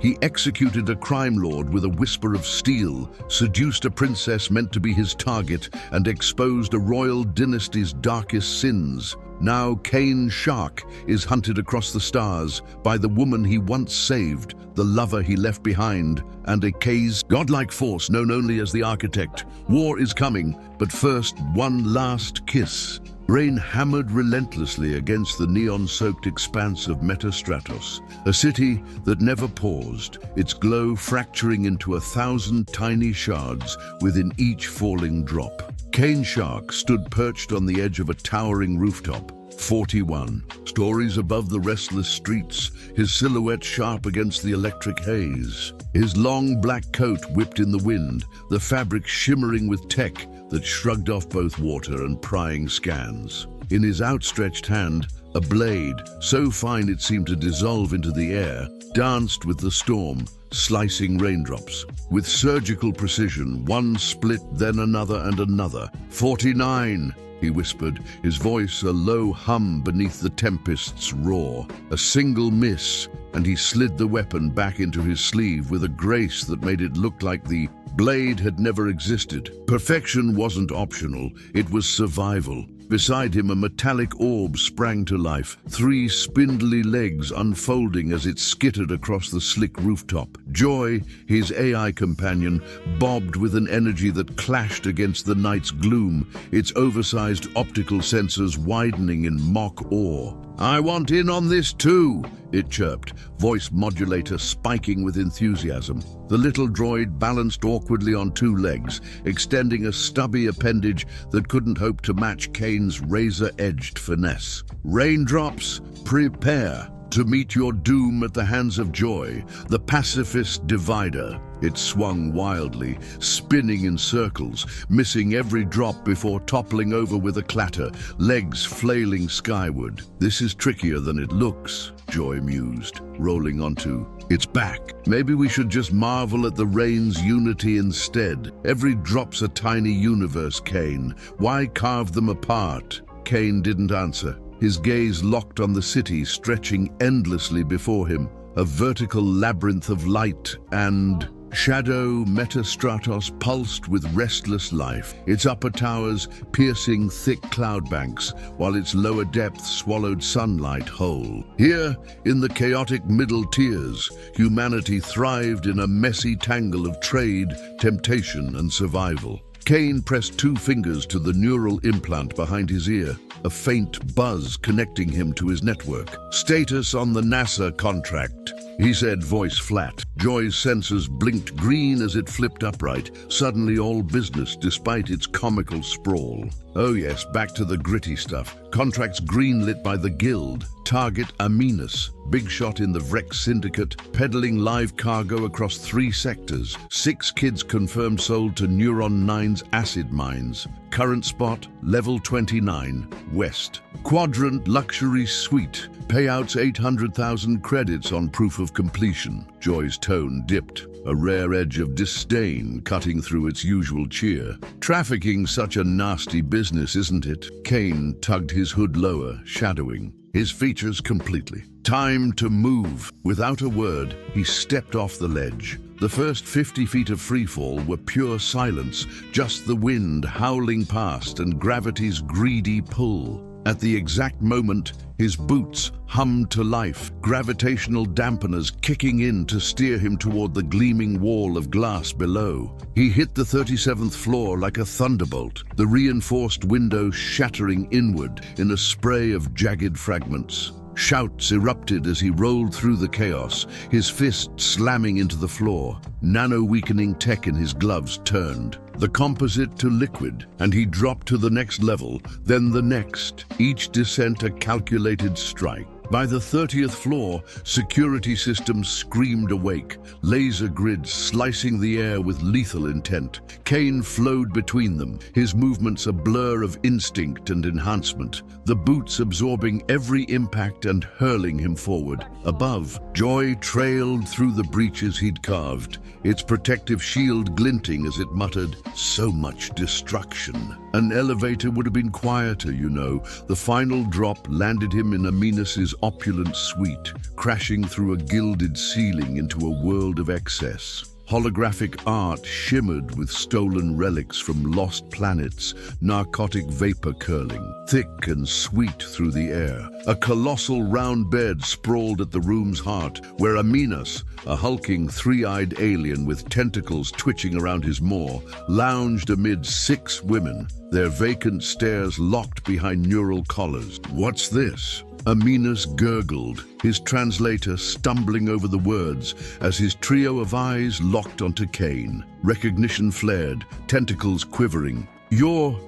He executed a crime lord with a whisper of steel, seduced a princess meant to be his target, and exposed a royal dynasty's darkest sins. Now Cain Shark is hunted across the stars by the woman he once saved, the lover he left behind, and a K's godlike force known only as the Architect. War is coming, but first, one last kiss. Rain hammered relentlessly against the neon-soaked expanse of Metastratos, a city that never paused, its glow fracturing into 1,000 tiny shards within each falling drop. Cain Shark stood perched on the edge of a towering rooftop, 41 stories above the restless streets, his silhouette sharp against the electric haze. His long black coat whipped in the wind, the fabric shimmering with tech that shrugged off both water and prying scans. In his outstretched hand, a blade, so fine it seemed to dissolve into the air, danced with the storm, slicing raindrops. With surgical precision, one split, then another and another. 49, he whispered, his voice a low hum beneath the tempest's roar. A single miss, and he slid the weapon back into his sleeve with a grace that made it look like the blade had never existed. Perfection wasn't optional, it was survival. Beside him, a metallic orb sprang to life, 3 spindly legs unfolding as it skittered across the slick rooftop. Joy, his AI companion, bobbed with an energy that clashed against the night's gloom, its oversized optical sensors widening in mock awe. "I want in on this too," it chirped, voice modulator spiking with enthusiasm. The little droid balanced awkwardly on 2 legs, extending a stubby appendage that couldn't hope to match Cain's razor-edged finesse. "Raindrops, prepare to meet your doom at the hands of Joy, the pacifist divider." It swung wildly, spinning in circles, missing every drop before toppling over with a clatter, legs flailing skyward. "This is trickier than it looks," Joy mused, rolling onto its back. "Maybe we should just marvel at the rain's unity instead. Every drop's a tiny universe, Cain. Why carve them apart?" Cain didn't answer. His gaze locked on the city stretching endlessly before him, a vertical labyrinth of light and shadow. Metastratos pulsed with restless life, its upper towers piercing thick cloud banks, while its lower depths swallowed sunlight whole. Here, in the chaotic middle tiers, humanity thrived in a messy tangle of trade, temptation, and survival. Cain pressed 2 fingers to the neural implant behind his ear, a faint buzz connecting him to his network. "Status on the NASA contract," he said, voice flat. Joy's sensors blinked green as it flipped upright, suddenly all business despite its comical sprawl. "Oh yes, back to the gritty stuff. Contracts greenlit by the Guild. Target Aminus. Big shot in the Vrex Syndicate, peddling live cargo across 3 sectors. 6 kids confirmed sold to Neuron 9's acid mines. Current spot, level 29, west. Quadrant luxury suite. Payouts 800,000 credits on proof of completion." Joy's tone dipped, a rare edge of disdain cutting through its usual cheer. "Trafficking's such a nasty business, isn't it?" Cain tugged his hood lower, shadowing his features completely. "Time to move." Without a word, he stepped off the ledge. The first 50 feet of freefall were pure silence, just the wind howling past and gravity's greedy pull. At the exact moment, his boots hummed to life, gravitational dampeners kicking in to steer him toward the gleaming wall of glass below. He hit the 37th floor like a thunderbolt, the reinforced window shattering inward in a spray of jagged fragments. Shouts erupted as he rolled through the chaos, his fist slamming into the floor. Nano-weakening tech in his gloves turned, the composite to liquid, and he dropped to the next level, then the next, each descent a calculated strike. By the 30th floor, security systems screamed awake, laser grids slicing the air with lethal intent. Cain flowed between them, his movements a blur of instinct and enhancement, the boots absorbing every impact and hurling him forward. Above, Joy trailed through the breaches he'd carved, its protective shield glinting as it muttered, "So much destruction." An elevator would have been quieter, you know. The final drop landed him in Aminus's his opulent suite, crashing through a gilded ceiling into a world of excess. Holographic art shimmered with stolen relics from lost planets, narcotic vapor curling, thick and sweet through the air. A colossal round bed sprawled at the room's heart, where Aminus, a hulking three-eyed alien with tentacles twitching around his maw, lounged amid 6 women, their vacant stares locked behind neural collars. "What's this?" Aminus gurgled, his translator stumbling over the words as his trio of eyes locked onto Kane. Recognition flared, tentacles quivering. You're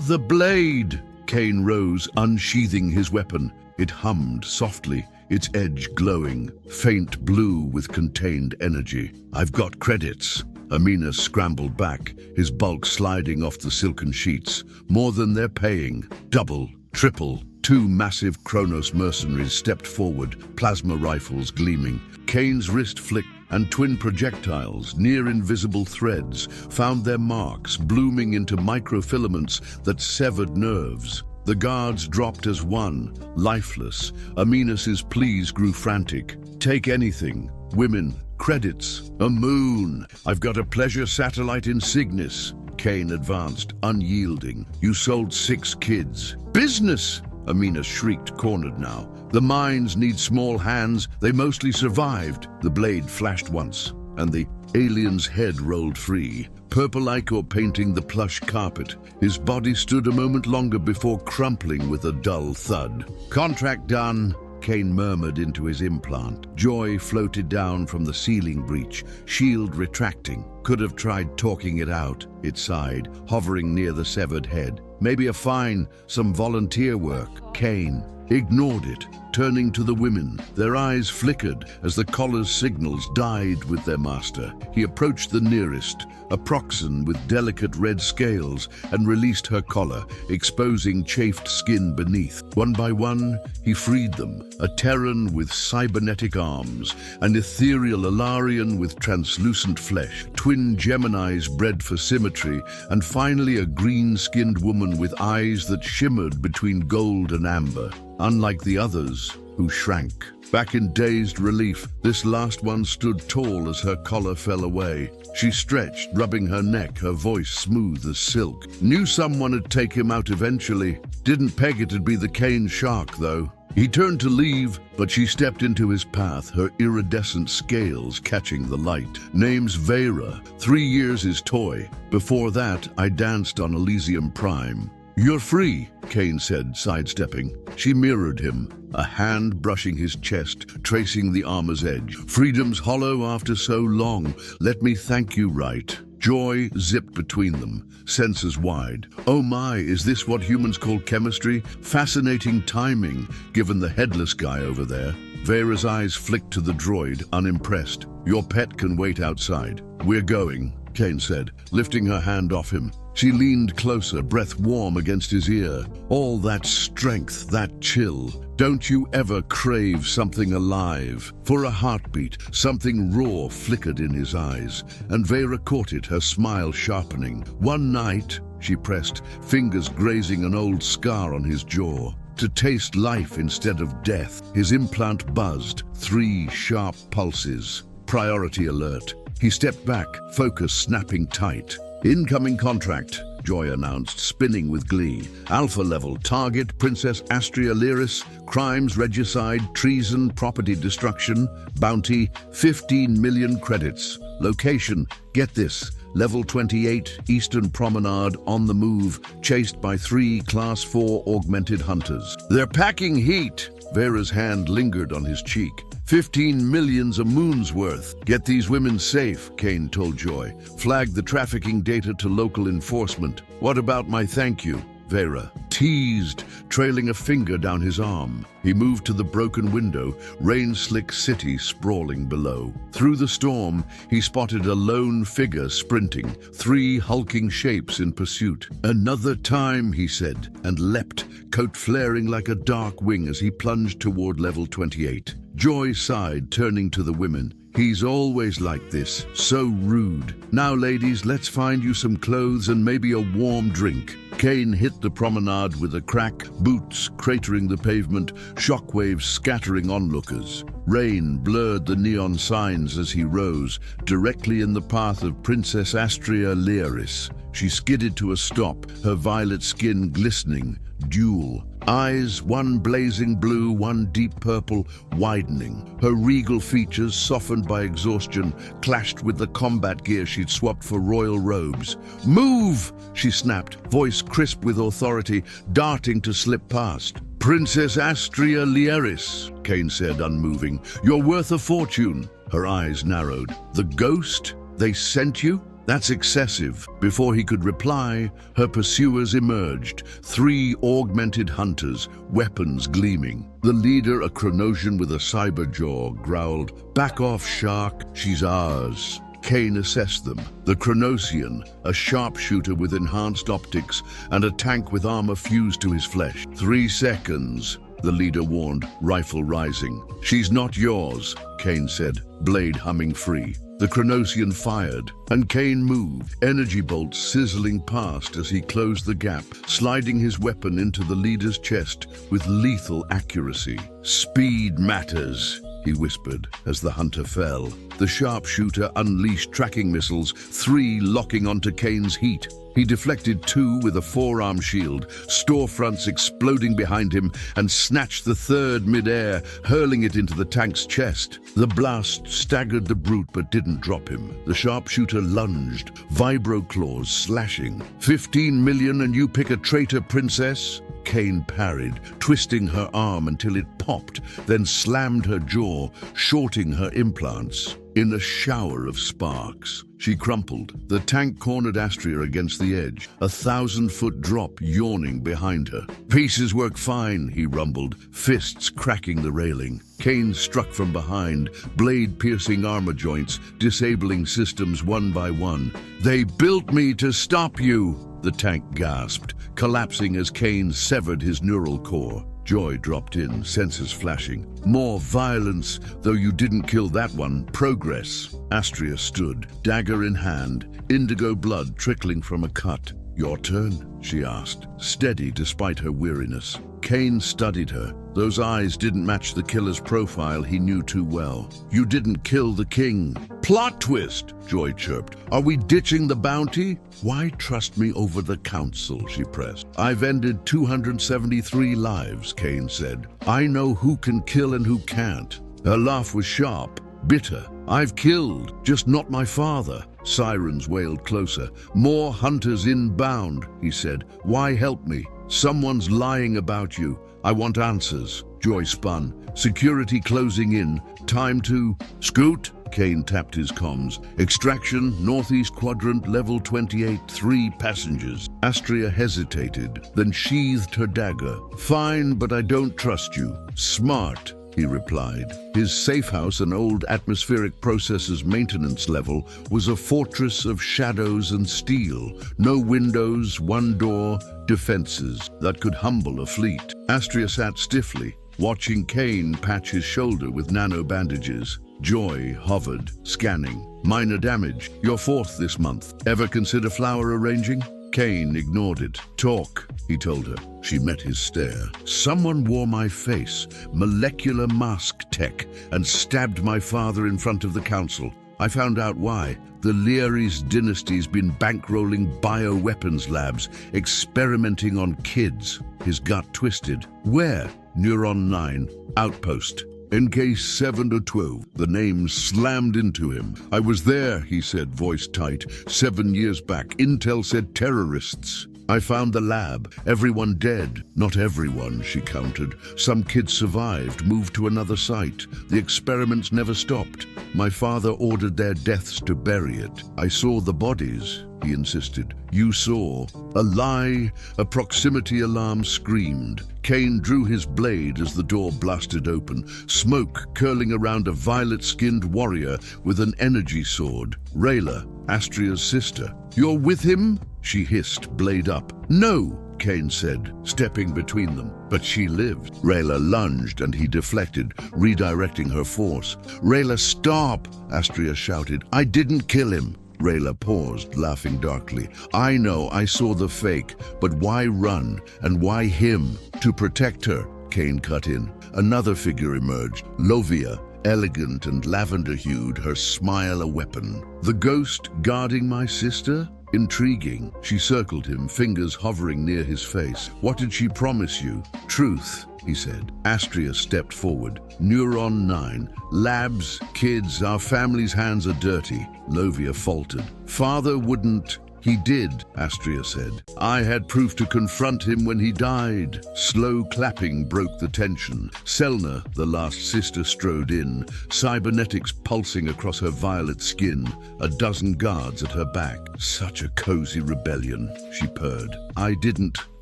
the blade!" Kane rose, unsheathing his weapon. It hummed softly, its edge glowing, faint blue with contained energy. "I've got credits." Aminus scrambled back, his bulk sliding off the silken sheets. "More than they're paying. Double, triple." 2 massive Kronos mercenaries stepped forward, plasma rifles gleaming. Kane's wrist flicked, and twin projectiles, near invisible threads, found their marks, blooming into microfilaments that severed nerves. The guards dropped as one, lifeless. Aminus's pleas grew frantic. "Take anything. Women, credits, a moon. I've got a pleasure satellite in Cygnus." Kane advanced, unyielding. "You sold 6 kids." "Business!" Aminus shrieked, cornered now. "The mines need small hands. They mostly survived." The blade flashed once, and the alien's head rolled free, purple ichor painting the plush carpet. His body stood a moment longer before crumpling with a dull thud. "Contract done," Kane murmured into his implant. Joy floated down from the ceiling breach, shield retracting. "Could have tried talking it out," it sighed, hovering near the severed head. "Maybe a fine, some volunteer work." Kane ignored it, turning to the women. Their eyes flickered as the collar's signals died with their master. He approached the nearest, a Proxen with delicate red scales, and released her collar, exposing chafed skin beneath. One by one, he freed them, a Terran with cybernetic arms, an ethereal Alarian with translucent flesh, twin Geminis bred for symmetry, and finally a green-skinned woman with eyes that shimmered between gold and amber. Unlike the others, who shrank. Back in dazed relief, this last one stood tall as her collar fell away. She stretched, rubbing her neck, her voice smooth as silk. "Knew someone would take him out eventually. Didn't peg it'd be the Kane shark, though." He turned to leave, but she stepped into his path, her iridescent scales catching the light. "Name's Vera. 3 years his toy. Before that, I danced on Elysium Prime." "You're free," Kane said, sidestepping. She mirrored him, a hand brushing his chest, tracing the armor's edge. "Freedom's hollow after so long. Let me thank you right." Joy zipped between them, senses wide. "Oh my, is this what humans call chemistry? Fascinating timing, given the headless guy over there." Vera's eyes flicked to the droid, unimpressed. "Your pet can wait outside." "We're going," Kane said, lifting her hand off him. She leaned closer, breath warm against his ear. "All that strength, that chill. Don't you ever crave something alive?" For a heartbeat, something raw flickered in his eyes, and Vera caught it, her smile sharpening. "One night," she pressed, fingers grazing an old scar on his jaw. "To taste life instead of death." His implant buzzed, 3 sharp pulses. Priority alert. He stepped back, focus snapping tight. "Incoming contract," Joy announced, spinning with glee. "Alpha level, target, Princess Astria Lyris, crimes, regicide, treason, property destruction, bounty, 15 million credits. Location, get this, level 28, Eastern Promenade, on the move, chased by 3 Class 4 augmented hunters. They're packing heat." Vera's hand lingered on his cheek. 15 million's a moon's worth. "Get these women safe," Kane told Joy. "Flag the trafficking data to local enforcement." "What about my thank you?" Vera teased, trailing a finger down his arm. He moved to the broken window, rain-slick city sprawling below. Through the storm, he spotted a lone figure sprinting, 3 hulking shapes in pursuit. "Another time," he said, and leapt, coat flaring like a dark wing as he plunged toward level 28. Joy sighed, turning to the women. He's always like this, so rude. Now, ladies, let's find you some clothes and maybe a warm drink. Kane hit the promenade with a crack, boots cratering the pavement, shockwaves scattering onlookers. Rain blurred the neon signs as he rose, directly in the path of Princess Astria Liaris. She skidded to a stop, her violet skin glistening, dual. Eyes, one blazing blue, one deep purple, widening. Her regal features, softened by exhaustion, clashed with the combat gear she'd swapped for royal robes. "Move!" she snapped, voice crisp with authority, darting to slip past. "Princess Astria Liaris," Kane said, unmoving. "You're worth a fortune." Her eyes narrowed. "The ghost? They sent you?" "That's excessive." Before he could reply, her pursuers emerged, 3 augmented hunters, weapons gleaming. The leader, a Chronosian with a cyber jaw, growled, "Back off, Shark, she's ours." Kane assessed them. The Chronosian, a sharpshooter with enhanced optics, and a tank with armor fused to his flesh. 3 seconds, the leader warned, rifle rising. "She's not yours," Kane said, blade humming free. The Chronosian fired, and Kane moved, energy bolts sizzling past as he closed the gap, sliding his weapon into the leader's chest with lethal accuracy. "Speed matters," he whispered as the hunter fell. The sharpshooter unleashed tracking missiles, 3 locking onto Kane's heat. He deflected 2 with a forearm shield, storefronts exploding behind him, and snatched the 3rd mid-air, hurling it into the tank's chest. The blast staggered the brute but didn't drop him. The sharpshooter lunged, vibro claws slashing. 15 million and you pick a traitor, princess?" Kane parried, twisting her arm until it popped, then slammed her jaw, shorting her implants. In a shower of sparks, she crumpled. The tank cornered Astria against the edge, a 1,000-foot drop yawning behind her. "Pieces work fine," he rumbled, fists cracking the railing. Kane struck from behind, blade piercing armor joints, disabling systems one by one. "They built me to stop you," the tank gasped, collapsing as Kane severed his neural core. Joy dropped in, senses flashing. "More violence, though you didn't kill that one. Progress." Astria stood, dagger in hand, indigo blood trickling from a cut. "Your turn?" she asked, steady despite her weariness. Kane studied her. Those eyes didn't match the killer's profile he knew too well. "You didn't kill the king." "Plot twist," Joy chirped. "Are we ditching the bounty?" "Why trust me over the council?" she pressed. "I've ended 273 lives," Kane said. "I know who can kill and who can't." Her laugh was sharp, bitter. "I've killed, just not my father." Sirens wailed closer. "More hunters inbound," he said. "Why help me? Someone's lying about you. I want answers." Joy spun. "Security closing in. Time to..." "Scoot!" Kane tapped his comms. "Extraction, northeast quadrant, level 28, 3 passengers." Astria hesitated, then sheathed her dagger. "Fine, but I don't trust you." "Smart," he replied. His safe house, an old atmospheric processor's maintenance level, was a fortress of shadows and steel. No windows, one door, defenses that could humble a fleet. Astria sat stiffly, watching Kane patch his shoulder with nano bandages. Joy hovered, scanning. "Minor damage. You're 4th this month. Ever consider flower arranging?" Kane ignored it. "Talk," he told her. She met his stare. "Someone wore my face, molecular mask tech, and stabbed my father in front of the council. I found out why. The Liaris dynasty's been bankrolling bioweapons labs, experimenting on kids." His gut twisted. "Where?" "Neuron 9, outpost. NK7 to 12. The name slammed into him. "I was there," he said, voice tight. "7 years back. Intel said terrorists. I found the lab. Everyone dead." "Not everyone," she countered. "Some kids survived, moved to another site. The experiments never stopped. My father ordered their deaths to bury it." "I saw the bodies," he insisted. "You saw." A lie, a proximity alarm screamed. Kane drew his blade as the door blasted open, smoke curling around a violet-skinned warrior with an energy sword. Rayla, Astria's sister. "You're with him?" she hissed, blade up. "No!" Cain said, stepping between them. But she lived. Rayla lunged and he deflected, redirecting her force. "Rayla, stop!" Astria shouted. "I didn't kill him." Rayla paused, laughing darkly. "I know, I saw the fake, but why run? And why him?" "To protect her," Cain cut in. Another figure emerged, Lovia, elegant and lavender-hued, her smile a weapon. "The ghost guarding my sister? Intriguing." She circled him, fingers hovering near his face. "What did she promise you?" "Truth," he said. Astria stepped forward. "Neuron 9. Labs, kids, our family's hands are dirty." Lovia faltered. "Father wouldn't." "He did," Astria said. "I had proof to confront him when he died." Slow clapping broke the tension. Selna, the last sister, strode in, cybernetics pulsing across her violet skin, a dozen guards at her back. "Such a cozy rebellion," she purred. "I didn't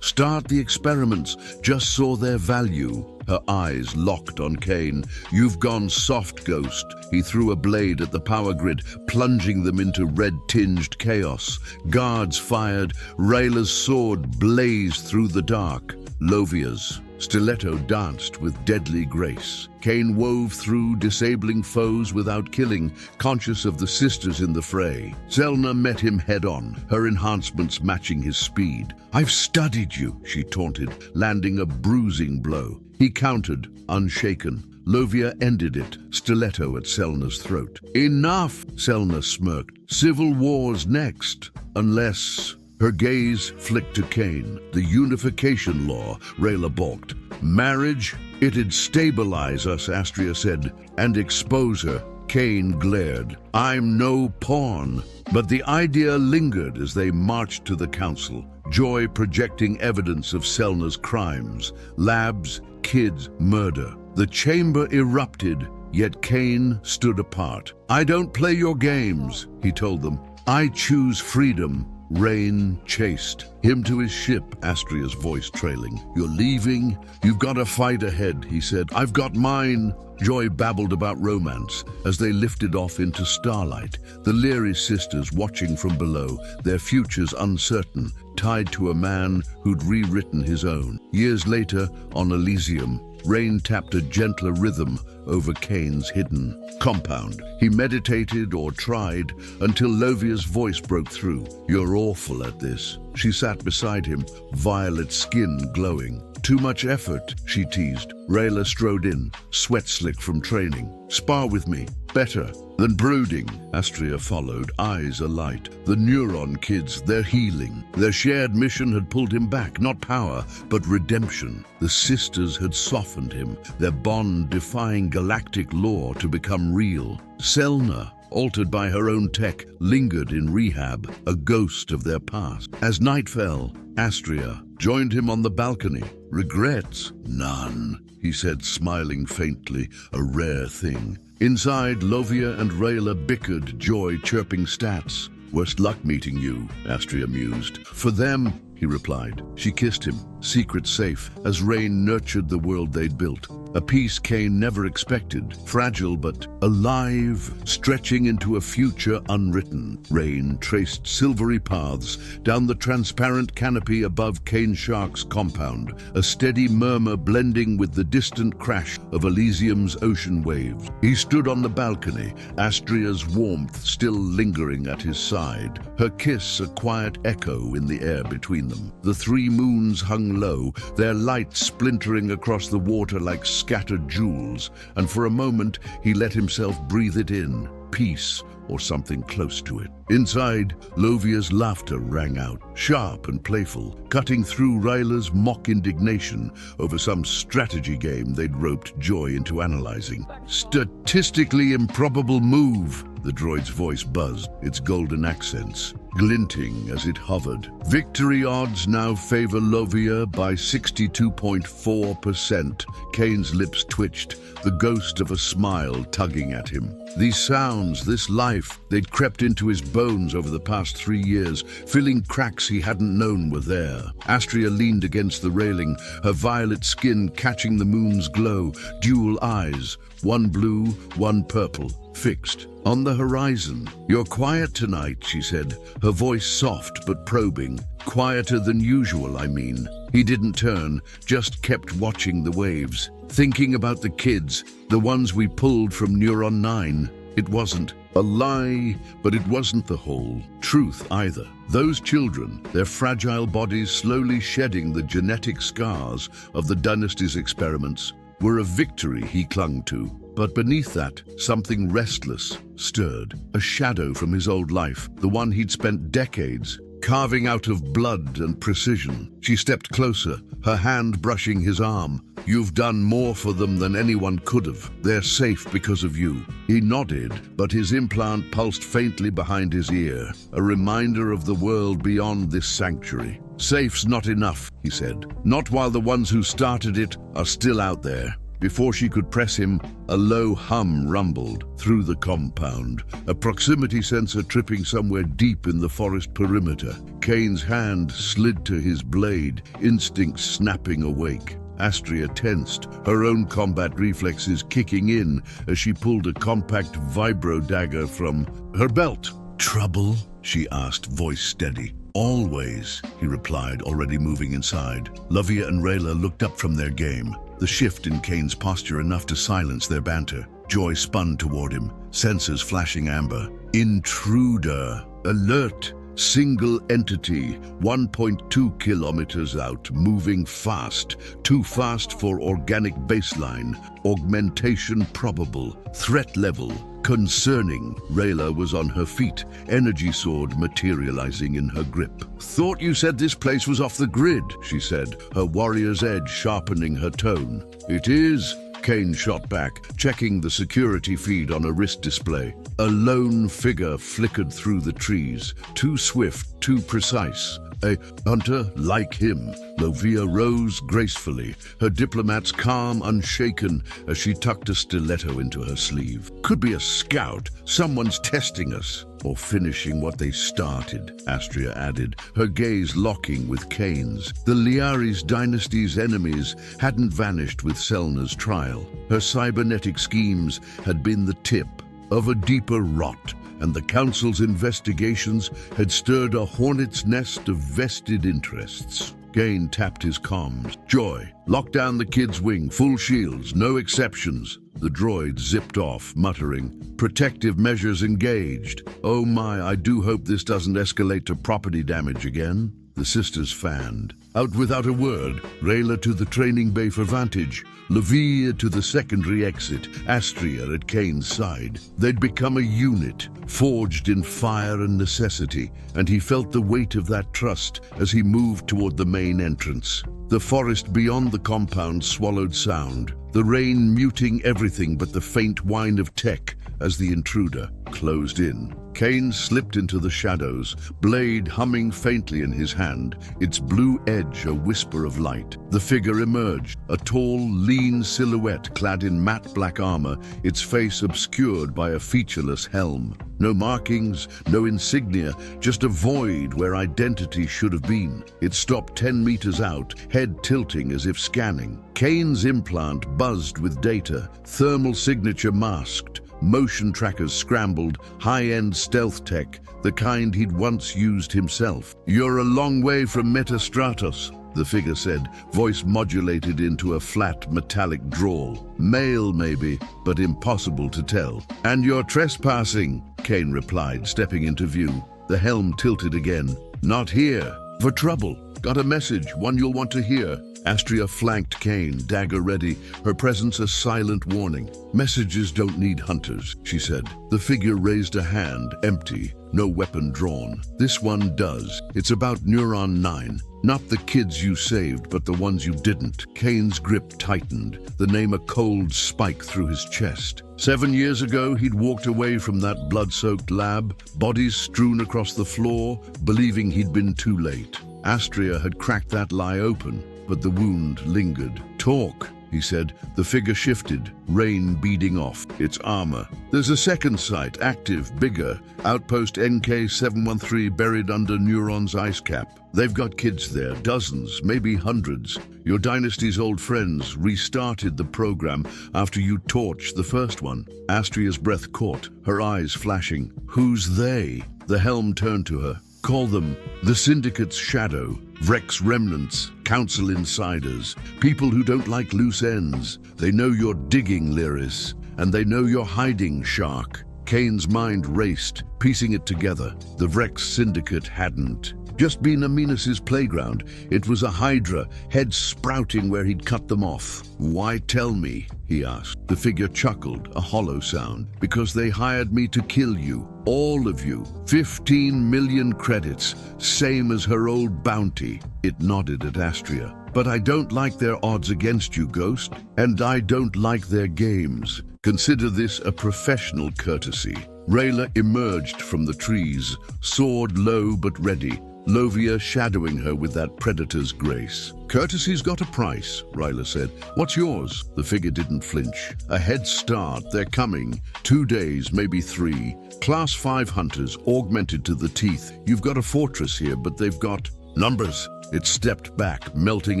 start the experiments, just saw their value." Her eyes locked on Cain. "You've gone soft, Ghost." He threw a blade at the power grid, plunging them into red-tinged chaos. Guards fired. Rayla's sword blazed through the dark. Lovia's stiletto danced with deadly grace. Cain wove through, disabling foes without killing, conscious of the sisters in the fray. Selna met him head-on, her enhancements matching his speed. "I've studied you," she taunted, landing a bruising blow. He countered, unshaken. Lovia ended it, stiletto at Selna's throat. "Enough!" Selna smirked. "Civil war's next. Unless..." Her gaze flicked to Cain. "The unification law," Rayla balked. "Marriage? It'd stabilize us," Astria said, "and expose her." Cain glared. "I'm no pawn." But the idea lingered as they marched to the council, Joy projecting evidence of Selna's crimes. Labs, kids, murder. The chamber erupted, yet Cain stood apart. "I don't play your games," he told them. "I choose freedom." Rain chased him to his ship, Astria's voice trailing. "You're leaving? You've got a fight ahead," he said. "I've got mine." Joy babbled about romance as they lifted off into starlight, the Leary sisters watching from below, their futures uncertain, tied to a man who'd rewritten his own. Years later, on Elysium, Rain tapped a gentler rhythm over Cain's hidden compound. He meditated or tried until Lovia's voice broke through. "You're awful at this." She sat beside him, violet skin glowing. "Too much effort," she teased. Rayla strode in, sweat slick from training. "Spar with me. Better than brooding." Astria followed, eyes alight. The Neuron kids, they're healing. Their shared mission had pulled him back, not power, but redemption. The sisters had softened him, their bond defying galactic law to become real. Selna, altered by her own tech, lingered in rehab, a ghost of their past. As night fell, Astria joined him on the balcony. "Regrets? None," he said, smiling faintly, a rare thing. Inside, Lovia and Rayla bickered, Joy chirping stats. "Worst luck meeting you," Astria mused. "For them," he replied. She kissed him, secret safe, as Rain nurtured the world they'd built. A peace Cain never expected, fragile but alive, stretching into a future unwritten. Rain traced silvery paths down the transparent canopy above Cain Shark's compound, a steady murmur blending with the distant crash of Elysium's ocean waves. He stood on the balcony, Astria's warmth still lingering at his side, her kiss a quiet echo in the air between them. The three moons hung low, their light splintering across the water like scattered jewels, and for a moment he let himself breathe it in. Peace, or something close to it. Inside, Lovia's laughter rang out, sharp and playful, cutting through Rayla's mock indignation over some strategy game they'd roped Joy into analyzing. "Statistically improbable move," the droid's voice buzzed, its golden accents glinting as it hovered. "Victory odds now favor Lovia by 62.4%. Cain's lips twitched, the ghost of a smile tugging at him. These sounds, this life, they'd crept into his bones over the past 3 years, filling cracks he hadn't known were there. Astria leaned against the railing, her violet skin catching the moon's glow, dual eyes, one blue, one purple, fixed on the horizon. "You're quiet tonight," she said, her voice soft but probing. "Quieter than usual, I mean." He didn't turn, just kept watching the waves, thinking about the kids, the ones we pulled from Neuron 9. It wasn't a lie, but it wasn't the whole truth either. Those children, their fragile bodies slowly shedding the genetic scars of the dynasty's experiments, were a victory he clung to. But beneath that, something restless stirred, a shadow from his old life, the one he'd spent decades carving out of blood and precision. She stepped closer, her hand brushing his arm. "You've done more for them than anyone could have. They're safe because of you." He nodded, but his implant pulsed faintly behind his ear, a reminder of the world beyond this sanctuary. "Safe's not enough," he said. "Not while the ones who started it are still out there." Before she could press him, a low hum rumbled through the compound, a proximity sensor tripping somewhere deep in the forest perimeter. Kane's hand slid to his blade, instinct snapping awake. Astria tensed, her own combat reflexes kicking in as she pulled a compact vibro dagger from her belt. "Trouble?" she asked, voice steady. "Always," he replied, already moving inside. Lavia and Rayla looked up from their game, the shift in Kane's posture enough to silence their banter. Joy spun toward him, sensors flashing amber. "Intruder! Alert! Single entity, 1.2 kilometers out, moving fast. Too fast for organic baseline. Augmentation probable. Threat level concerning." Rayla was on her feet, energy sword materializing in her grip. "Thought you said this place was off the grid," she said, her warrior's edge sharpening her tone. "It is," Kane shot back, checking the security feed on a wrist display. A lone figure flickered through the trees, too swift, too precise. A hunter like him. Lovia rose gracefully, her diplomats calm, unshaken, as she tucked a stiletto into her sleeve. "Could be a scout. Someone's testing us. Or finishing what they started," Astria added, her gaze locking with Kane's. The Liaris dynasty's enemies hadn't vanished with Selna's trial. Her cybernetic schemes had been the tip of a deeper rot, and the Council's investigations had stirred a hornet's nest of vested interests. Kane tapped his comms. "Joy, lock down the kid's wing, full shields, no exceptions." The droid zipped off, muttering, "Protective measures engaged. Oh my, I do hope this doesn't escalate to property damage again." The sisters fanned. Out without a word, Rayla to the training bay for vantage, Lavia to the secondary exit, Astria at Kane's side. They'd become a unit, forged in fire and necessity, and he felt the weight of that trust as he moved toward the main entrance. The forest beyond the compound swallowed sound, the rain muting everything but the faint whine of tech as the intruder closed in. Kane slipped into the shadows, blade humming faintly in his hand, its blue edge a whisper of light. The figure emerged, a tall, lean silhouette clad in matte black armor, its face obscured by a featureless helm. No markings, no insignia, just a void where identity should have been. It stopped 10 meters out, head tilting as if scanning. Kane's implant buzzed with data, thermal signature masked, motion trackers scrambled, high-end stealth tech, the kind he'd once used himself. "You're a long way from Metastratos," the figure said, voice modulated into a flat, metallic drawl. "Male, maybe, but impossible to tell." "And you're trespassing," Kane replied, stepping into view. The helm tilted again. "Not here. For trouble. Got a message, one you'll want to hear." Astria flanked Kane, dagger ready, her presence a silent warning. "Messages don't need hunters," she said. The figure raised a hand, empty, no weapon drawn. "This one does. It's about Neuron 9. Not the kids you saved, but the ones you didn't." Kane's grip tightened, the name a cold spike through his chest. 7 years ago, he'd walked away from that blood-soaked lab, bodies strewn across the floor, believing he'd been too late. Astria had cracked that lie open, but the wound lingered. "Talk," he said. The figure shifted, rain beading off. It's armor. There's a second site, active, bigger. Outpost NK-713 buried under Neuron's ice cap. They've got kids there, dozens, maybe hundreds. Your dynasty's old friends restarted the program after you torched the first one. Astria's breath caught, her eyes flashing. Who's they? The helm turned to her. Call them the Syndicate's shadow, Vrex remnants, council insiders, people who don't like loose ends. They know you're digging, Lyris, and they know you're hiding, Shark. Kane's mind raced, piecing it together. The Vrex Syndicate hadn't just been Aminus's playground. It was a hydra, heads sprouting where he'd cut them off. Why tell me? He asked. The figure chuckled, a hollow sound. Because they hired me to kill you. All of you. 15 million credits, same as her old bounty. It nodded at Astria. But I don't like their odds against you, Ghost. And I don't like their games. Consider this a professional courtesy. Rayla emerged from the trees, sword low but ready. Lovia shadowing her with that predator's grace. Courtesy's got a price, Ryla said. What's yours? The figure didn't flinch. A head start, they're coming. 2 days, maybe 3. Class 5 hunters, augmented to the teeth. You've got a fortress here, but they've got numbers. It stepped back, melting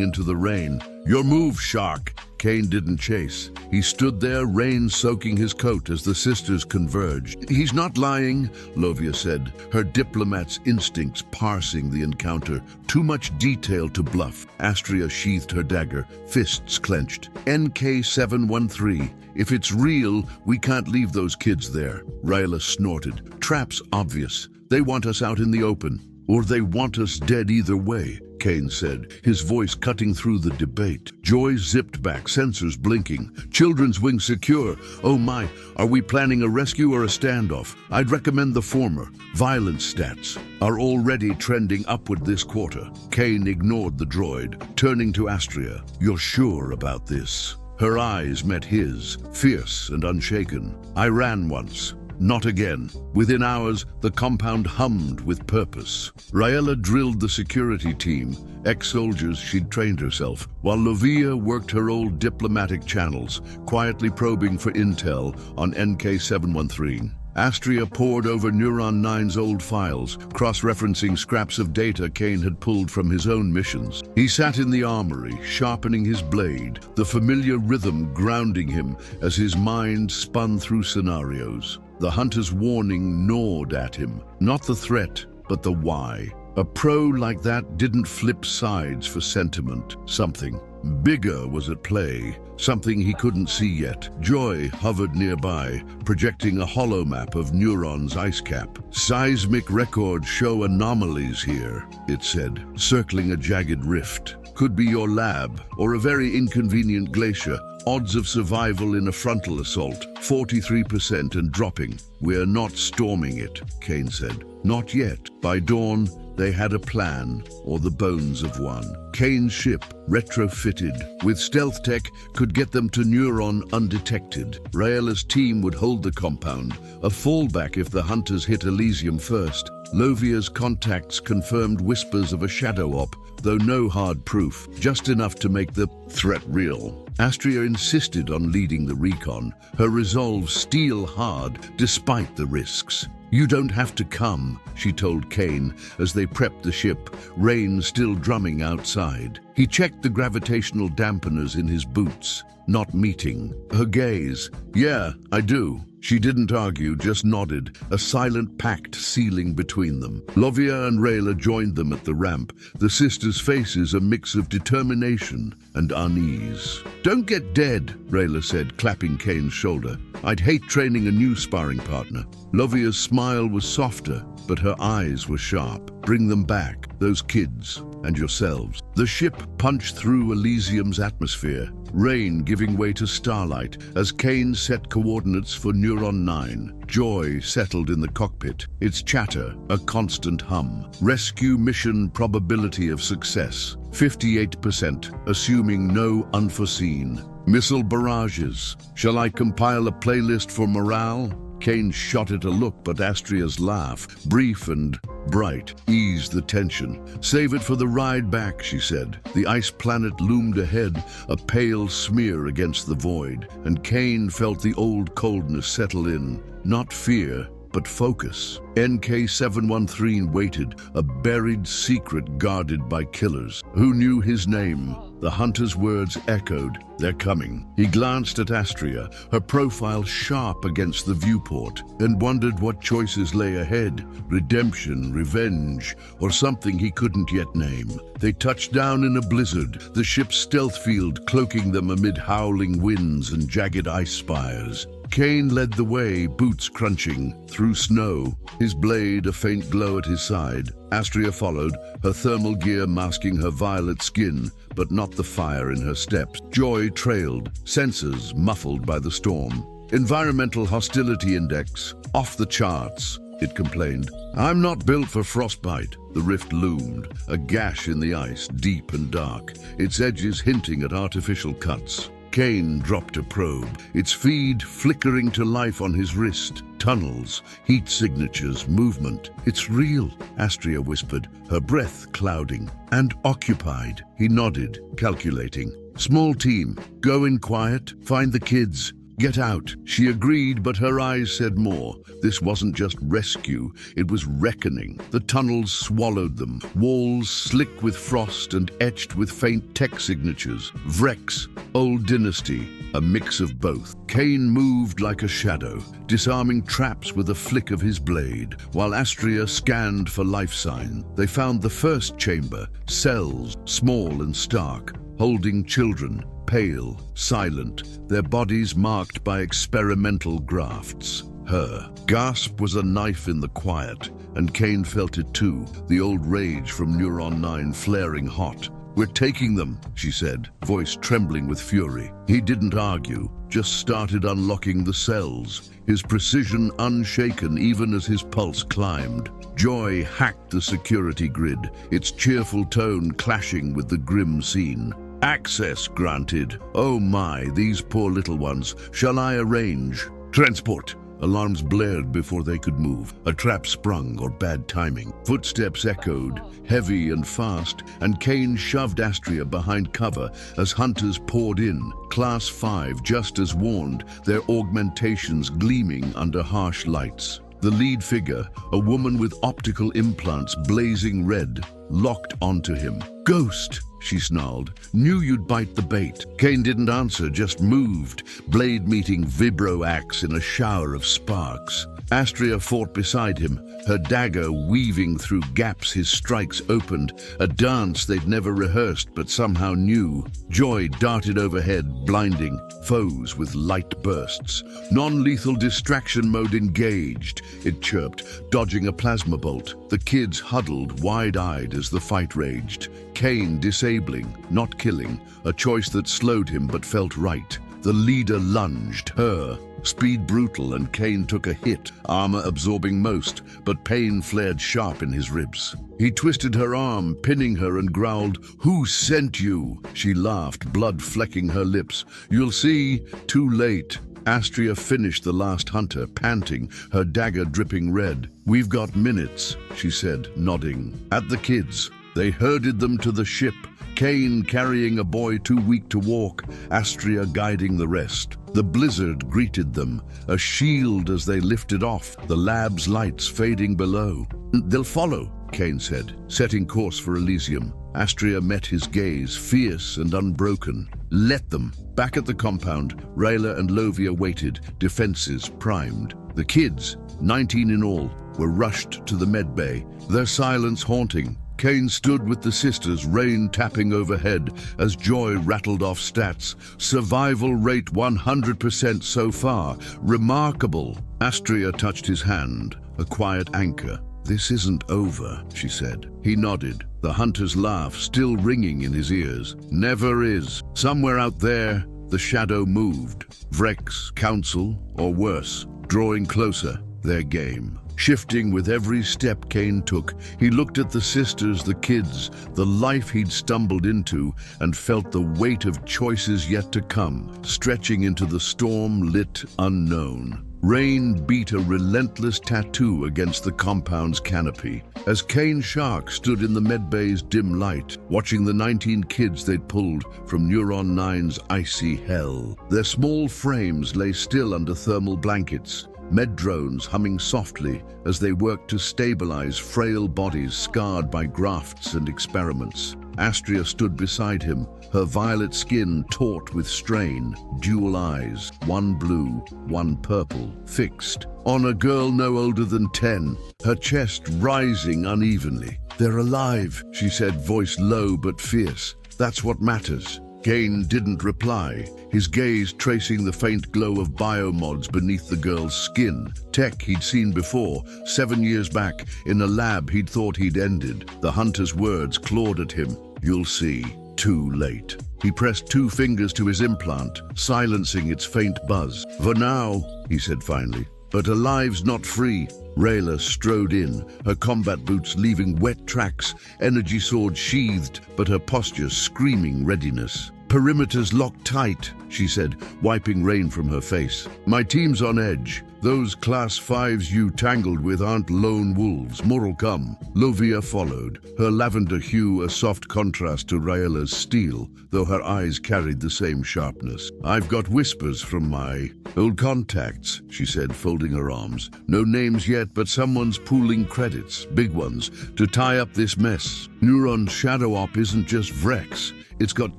into the rain. Your move, Shark. Kane didn't chase. He stood there, rain soaking his coat as the sisters converged. He's not lying, Lovia said, her diplomat's instincts parsing the encounter. Too much detail to bluff. Astria sheathed her dagger, fists clenched. NK-713. If it's real, we can't leave those kids there. Ryla snorted. Trap's obvious. They want us out in the open. Or they want us dead either way, Kane said, his voice cutting through the debate. Joy zipped back, sensors blinking. Children's wing secure. Oh my, are we planning a rescue or a standoff? I'd recommend the former. Violence stats are already trending upward this quarter. Kane ignored the droid, turning to Astria. You're sure about this? Her eyes met his, fierce and unshaken. I ran once. Not again. Within hours, the compound hummed with purpose. Raella drilled the security team, ex-soldiers she'd trained herself, while Lovia worked her old diplomatic channels, quietly probing for intel on NK-713. Astria pored over Neuron 9's old files, cross-referencing scraps of data Kane had pulled from his own missions. He sat in the armory, sharpening his blade, the familiar rhythm grounding him as his mind spun through scenarios. The hunter's warning gnawed at him, not the threat, but the why. A pro like that didn't flip sides for sentiment. Something bigger was at play, something he couldn't see yet. Joy hovered nearby, projecting a hollow map of Neuron's ice cap. Seismic records show anomalies here, it said, circling a jagged rift. Could be your lab, or a very inconvenient glacier. Odds of survival in a frontal assault, 43% and dropping. We're not storming it, Kane said. Not yet. By dawn, they had a plan, or the bones of one. Kane's ship, retrofitted with stealth tech, could get them to Neuron undetected. Raella's team would hold the compound, a fallback if the hunters hit Elysium first. Lovia's contacts confirmed whispers of a shadow op, though no hard proof, just enough to make the threat real. Astria insisted on leading the recon, her resolve steel hard despite the risks. You don't have to come, she told Kane as they prepped the ship, rain still drumming outside. He checked the gravitational dampeners in his boots, not meeting. Her gaze, yeah, I do. She didn't argue, just nodded, a silent pact sealing between them. Lovia and Rayla joined them at the ramp, the sisters' faces a mix of determination and unease. Don't get dead, Rayla said, clapping Kane's shoulder. I'd hate training a new sparring partner. Lovia's smile was softer, but her eyes were sharp. Bring them back, those kids, and yourselves. The ship punched through Elysium's atmosphere, rain giving way to starlight as Kane set coordinates for Neuron 9. Joy settled in the cockpit, its chatter a constant hum. Rescue mission probability of success, 58%, assuming no unforeseen. Missile barrages. Shall I compile a playlist for morale? Kane shot at a look, but Astria's laugh, brief and bright, eased the tension. "Save it for the ride back," she said. The ice planet loomed ahead, a pale smear against the void, and Kane felt the old coldness settle in. Not fear, but focus. NK-713 waited, a buried secret guarded by killers. Who knew his name? The hunter's words echoed. "They're coming." He glanced at Astria, her profile sharp against the viewport, and wondered what choices lay ahead. Redemption, revenge, or something he couldn't yet name. They touched down in a blizzard, the ship's stealth field cloaking them amid howling winds and jagged ice spires. Kane led the way, boots crunching, through snow, his blade a faint glow at his side. Astria followed, her thermal gear masking her violet skin, but not the fire in her steps. Joy trailed, sensors muffled by the storm. "Environmental hostility index, off the charts," it complained. "I'm not built for frostbite." The rift loomed, a gash in the ice, deep and dark, its edges hinting at artificial cuts. Kane dropped a probe, its feed flickering to life on his wrist. Tunnels, heat signatures, movement. "It's real," Astria whispered, her breath clouding. "And occupied." He nodded, calculating. "Small team, go in quiet, find the kids. Get out." She agreed, but her eyes said more. This wasn't just rescue, it was reckoning. The tunnels swallowed them, walls slick with frost and etched with faint tech signatures. Vrex, old dynasty, a mix of both. Kane moved like a shadow, disarming traps with a flick of his blade, while Astria scanned for life sign. They found the first chamber, cells, small and stark, holding children, pale, silent, their bodies marked by experimental grafts. Her gasp was a knife in the quiet, and Kane felt it too, the old rage from Neuron 9 flaring hot. "We're taking them," she said, voice trembling with fury. He didn't argue, just started unlocking the cells, his precision unshaken even as his pulse climbed. Joy hacked the security grid, its cheerful tone clashing with the grim scene. "Access granted. Oh my, these poor little ones. Shall I arrange?" "Transport." Alarms blared before they could move. A trap sprung or bad timing. Footsteps echoed, heavy and fast, and Kane shoved Astria behind cover as hunters poured in. Class 5, just as warned, their augmentations gleaming under harsh lights. The lead figure, a woman with optical implants blazing red, locked onto him. "Ghost," she snarled. "Knew you'd bite the bait." Kane didn't answer, just moved, blade meeting vibro axe in a shower of sparks. Astria fought beside him, her dagger weaving through gaps his strikes opened, a dance they'd never rehearsed but somehow knew. Joy darted overhead, blinding foes with light bursts. "Non-lethal distraction mode engaged," it chirped, dodging a plasma bolt. The kids huddled, wide-eyed as the fight raged. Kane disabling, not killing, a choice that slowed him but felt right. The leader lunged, her speed brutal, and Kane took a hit, armor absorbing most, but pain flared sharp in his ribs. He twisted her arm, pinning her, and growled, "Who sent you?" She laughed, blood flecking her lips. "You'll see, too late." Astria finished the last hunter, panting, her dagger dripping red. "We've got minutes," she said, nodding. At the kids, they herded them to the ship, Kane carrying a boy too weak to walk, Astria guiding the rest. The blizzard greeted them, a shield as they lifted off, the lab's lights fading below. "They'll follow," Kane said, setting course for Elysium. Astria met his gaze, fierce and unbroken. "Let them." Back at the compound, Rayla and Lovia waited, defenses primed. The kids, 19 in all, were rushed to the med bay, their silence haunting. Kane stood with the sisters, rain tapping overhead as Joy rattled off stats. Survival rate 100% so far. Remarkable. Astria touched his hand, a quiet anchor. "This isn't over," she said. He nodded, the hunter's laugh still ringing in his ears. "Never is." Somewhere out there, the shadow moved. Vrex, Council, or worse, drawing closer, their game. Shifting with every step Kane took, he looked at the sisters, the kids, the life he'd stumbled into, and felt the weight of choices yet to come, stretching into the storm-lit unknown. Rain beat a relentless tattoo against the compound's canopy. As Kane Shark stood in the medbay's dim light, watching the 19 kids they'd pulled from Neuron 9's icy hell, their small frames lay still under thermal blankets, med drones humming softly as they worked to stabilize frail bodies scarred by grafts and experiments. Astria stood beside him, her violet skin taut with strain, dual eyes, one blue, one purple, fixed on a girl no older than 10, her chest rising unevenly. "They're alive," she said, voice low but fierce. "That's what matters." Kane didn't reply, his gaze tracing the faint glow of biomods beneath the girl's skin. Tech he'd seen before, 7 years back, in a lab he'd thought he'd ended. The hunter's words clawed at him. "You'll see. Too late." He pressed 2 fingers to his implant, silencing its faint buzz. "For now," he said finally. "But alive's not free." Rayla strode in, her combat boots leaving wet tracks, energy sword sheathed, but her posture screaming readiness. "Perimeter's locked tight," she said, wiping rain from her face. "My team's on edge. Those Class 5s you tangled with aren't lone wolves. More'll come." Lovia followed, her lavender hue a soft contrast to Rayla's steel, though her eyes carried the same sharpness. "I've got whispers from my old contacts," she said, folding her arms. "No names yet, but someone's pooling credits, big ones, to tie up this mess. Neuron's shadow op isn't just Vrex. It's got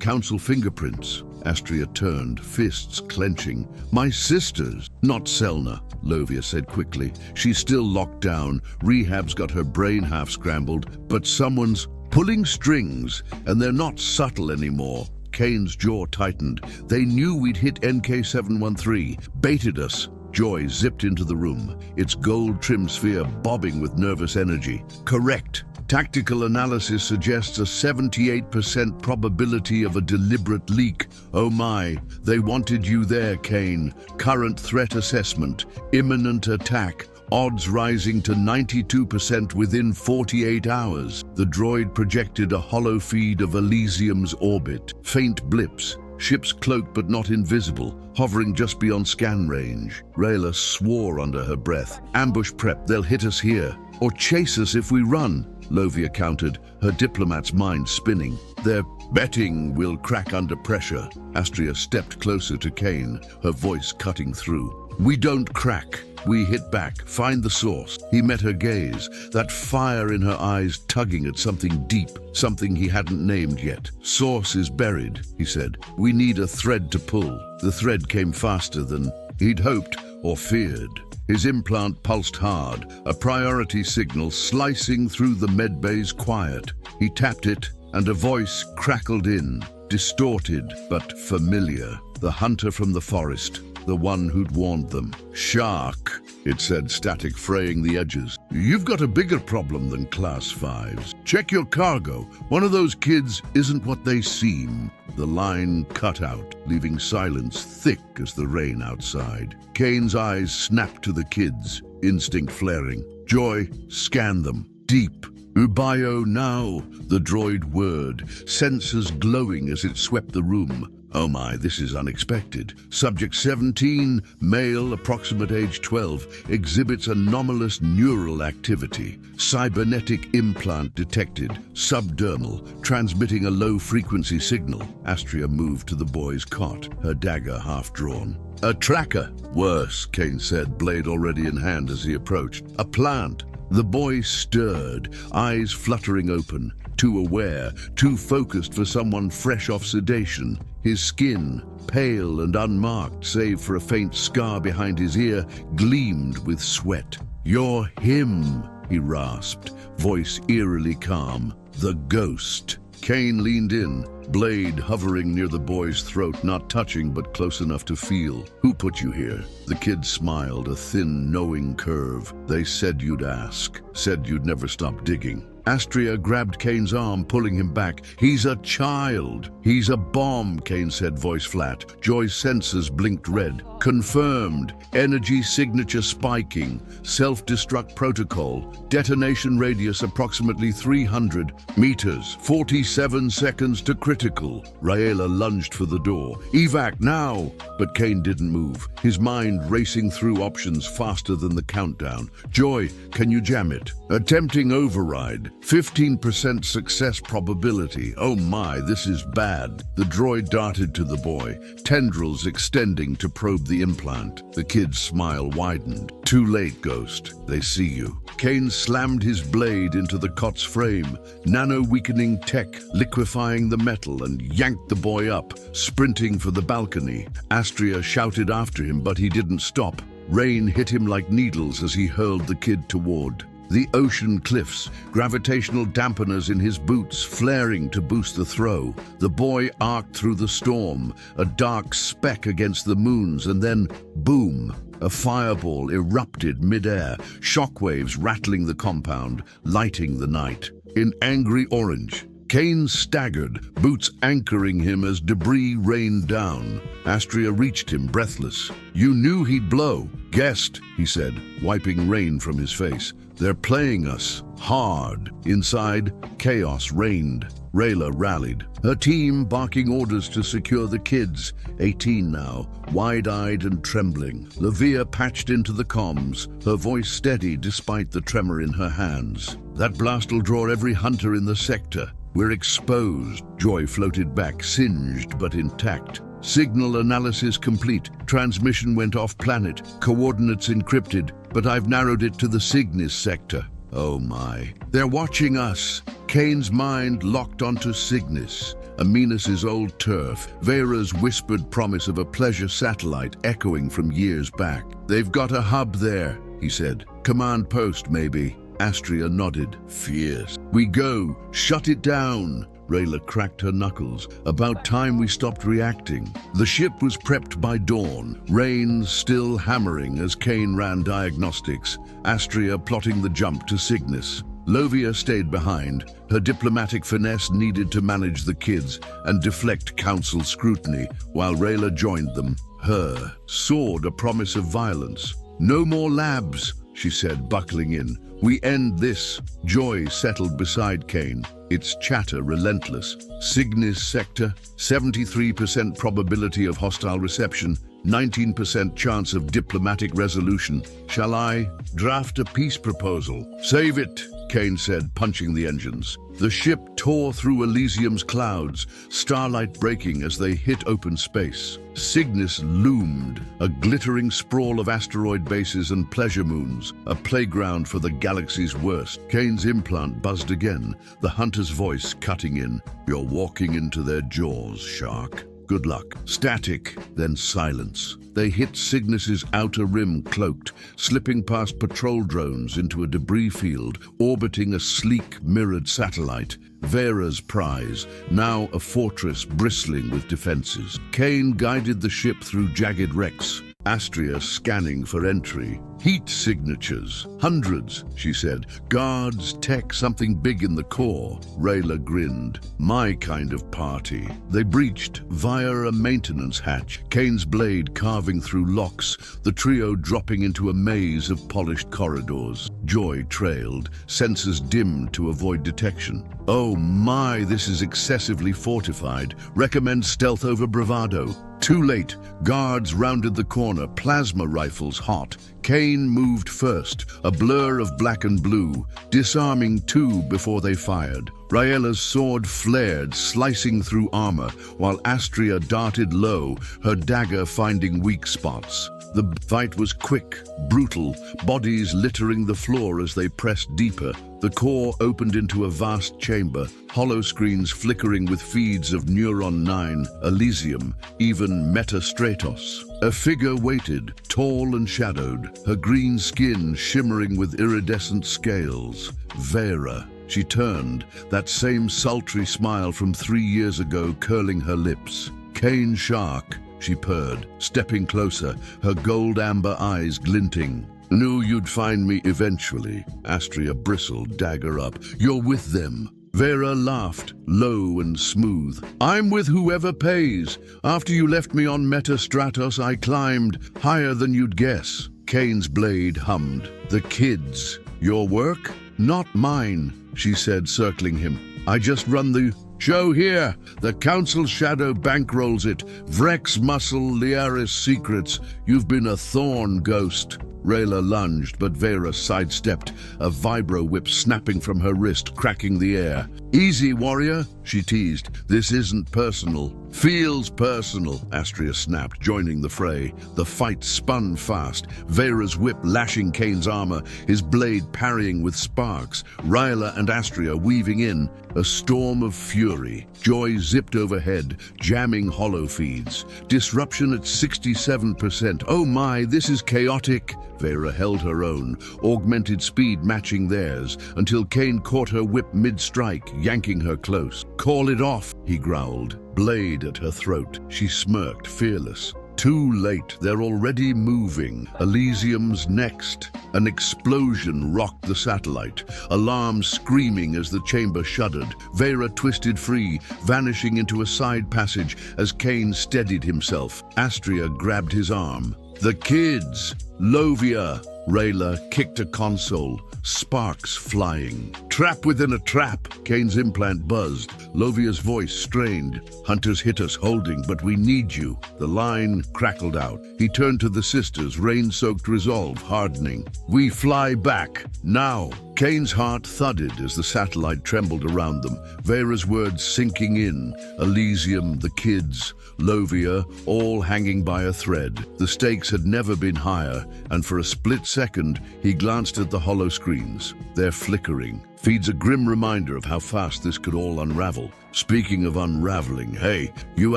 council fingerprints." Astria turned, fists clenching. "My sisters!" "Not Selna," Lovia said quickly. "She's still locked down. Rehab's got her brain half scrambled. But someone's pulling strings, and they're not subtle anymore." Kane's jaw tightened. "They knew we'd hit NK713, baited us." Joy zipped into the room, its gold-trimmed sphere bobbing with nervous energy. "Correct. Tactical analysis suggests a 78% probability of a deliberate leak. Oh my, they wanted you there, Kane. Current threat assessment, imminent attack, odds rising to 92% within 48 hours. The droid projected a hollow feed of Elysium's orbit. Faint blips, ships cloaked but not invisible, hovering just beyond scan range. Rayla swore under her breath. "Ambush prep, they'll hit us here. Or chase us if we run," Lovia countered, her diplomat's mind spinning. "They're betting we'll crack under pressure." Astria stepped closer to Kane, her voice cutting through. "We don't crack. We hit back. Find the source." He met her gaze, that fire in her eyes tugging at something deep, something he hadn't named yet. "Source is buried," he said. "We need a thread to pull." The thread came faster than he'd hoped or feared. His implant pulsed hard, a priority signal slicing through the medbay's quiet. He tapped it, and a voice crackled in, distorted but familiar. The hunter from the forest, the one who'd warned them. "Shark," it said, static fraying the edges. "You've got a bigger problem than Class 5s. Check your cargo. One of those kids isn't what they seem." The line cut out, leaving silence thick as the rain outside. Kane's eyes snapped to the kids, instinct flaring. "Joy, scan them. Deep. Ubayo now," the droid whirred, sensors glowing as it swept the room. "Oh my, this is unexpected. Subject 17, male, approximate age 12, exhibits anomalous neural activity. Cybernetic implant detected, subdermal, transmitting a low-frequency signal." Astria moved to the boy's cot, her dagger half-drawn. "A tracker." "Worse," Kane said, blade already in hand as he approached. "A plant." The boy stirred, eyes fluttering open, too aware, too focused for someone fresh off sedation. His skin, pale and unmarked save for a faint scar behind his ear, gleamed with sweat. "You're him," he rasped, voice eerily calm. "The ghost." Kane leaned in, blade hovering near the boy's throat, not touching but close enough to feel. "Who put you here?" The kid smiled, a thin, knowing curve. "They said you'd ask. Said you'd never stop digging." Astria grabbed Kane's arm, pulling him back. "He's a child." "He's a bomb," Kane said, voice flat. Joy's sensors blinked red. "Confirmed. Energy signature spiking. Self-destruct protocol. Detonation radius approximately 300 meters. 47 seconds to critical." Raela lunged for the door. "Evac now!" But Kane didn't move, his mind racing through options faster than the countdown. "Joy, can you jam it?" "Attempting override. 15% success probability. Oh my, this is bad." The droid darted to the boy, tendrils extending to probe the implant. The kid's smile widened. "Too late, Ghost. They see you." Kane slammed his blade into the cot's frame, nano-weakening tech liquefying the metal, and yanked the boy up, sprinting for the balcony. Astria shouted after him, but he didn't stop. Rain hit him like needles as he hurled the kid toward the ocean cliffs, gravitational dampeners in his boots flaring to boost the throw. The boy arced through the storm, a dark speck against the moons, and then, boom! A fireball erupted mid-air, shockwaves rattling the compound, lighting the night. In angry orange, Kane staggered, boots anchoring him as debris rained down. Astria reached him, breathless. "You knew he'd blow." "Guessed," he said, wiping rain from his face. "They're playing us hard." Inside, chaos reigned. Rayla rallied, her team barking orders to secure the kids, 18 now, wide-eyed and trembling. Lavia patched into the comms, her voice steady despite the tremor in her hands. "That blast will draw every hunter in the sector. We're exposed." Joy floated back, singed but intact. "Signal analysis complete. Transmission went off-planet. Coordinates encrypted, but I've narrowed it to the Cygnus sector." Oh my. They're watching us. Kane's mind locked onto Cygnus, Aminus's old turf, Vera's whispered promise of a pleasure satellite echoing from years back. "They've got a hub there," he said. "Command post, maybe." Astria nodded, fierce. "We go. Shut it down." Rayla cracked her knuckles. "About time we stopped reacting." The ship was prepped by dawn, rain still hammering as Kane ran diagnostics, Astria plotting the jump to Cygnus. Lovia stayed behind. Her diplomatic finesse needed to manage the kids and deflect council scrutiny, while Rayla joined them. Her sword a promise of violence. "No more labs," she said, buckling in. "We end this." Joy settled beside Kane, its chatter relentless. "Cygnus sector, 73% probability of hostile reception, 19% chance of diplomatic resolution. Shall I draft a peace proposal?" "Save it," Kane said, punching the engines. The ship tore through Elysium's clouds, starlight breaking as they hit open space. Cygnus loomed, a glittering sprawl of asteroid bases and pleasure moons, a playground for the galaxy's worst. Kane's implant buzzed again, the hunter's voice cutting in. "You're walking into their jaws, Shark. Good luck." Static, then silence. They hit Cygnus's outer rim cloaked, slipping past patrol drones into a debris field, orbiting a sleek, mirrored satellite. Vera's prize, now a fortress bristling with defenses. Kane guided the ship through jagged wrecks, Astria scanning for entry. "Heat signatures. Hundreds," she said. "Guards, tech, something big in the core." Rayla grinned. "My kind of party." They breached via a maintenance hatch, Kane's blade carving through locks, the trio dropping into a maze of polished corridors. Joy trailed, sensors dimmed to avoid detection. "Oh my, this is excessively fortified. Recommend stealth over bravado." Too late. Guards rounded the corner, plasma rifles hot. Kane moved first, a blur of black and blue, disarming two before they fired. Raela's sword flared, slicing through armor, while Astria darted low, her dagger finding weak spots. The fight was quick, brutal, bodies littering the floor as they pressed deeper. The core opened into a vast chamber, hollow screens flickering with feeds of Neuron 9, Elysium, even Metastratos. A figure waited, tall and shadowed, her green skin shimmering with iridescent scales. Vera. She turned, that same sultry smile from 3 years ago curling her lips. "Kane Shark," she purred, stepping closer, her gold-amber eyes glinting. Knew you'd find me eventually. Astria bristled, dagger up. You're with them. Vera laughed, low and smooth. I'm with whoever pays. After you left me on Metastratos, I climbed higher than you'd guess. Kane's blade hummed. The kids. Your work? Not mine, she said, circling him. I just run the show here. The Council Shadow bankrolls it. Vrex Muscle, Liaris Secrets. You've been a thorn ghost. Rayla lunged, but Vera sidestepped, a vibro whip snapping from her wrist, cracking the air. Easy, warrior, she teased. This isn't personal. Feels personal, Astria snapped, joining the fray. The fight spun fast, Vera's whip lashing Kane's armor, his blade parrying with sparks, Rayla and Astria weaving in. A storm of fury. Joy zipped overhead, jamming hollow feeds. Disruption at 67%. Oh my, this is chaotic. Vera held her own, augmented speed matching theirs, until Kane caught her whip mid-strike, yanking her close. Call it off, he growled, blade at her throat. She smirked, fearless. Too late, they're already moving. Elysium's next. An explosion rocked the satellite, alarm screaming as the chamber shuddered. Vera twisted free, vanishing into a side passage as Kane steadied himself. Astria grabbed his arm. The kids! Lovia! Rayla kicked a console, sparks flying. Trap within a trap! Kane's implant buzzed. Lovia's voice strained. Hunters hit us holding, but we need you. The line crackled out. He turned to the sisters, rain-soaked resolve hardening. We fly back, now! Kane's heart thudded as the satellite trembled around them, Vera's words sinking in. Elysium, the kids, Lovia, all hanging by a thread. The stakes had never been higher, and for a split second, he glanced at the hollow screens. They're flickering. Feeds a grim reminder of how fast this could all unravel. Speaking of unraveling, hey, you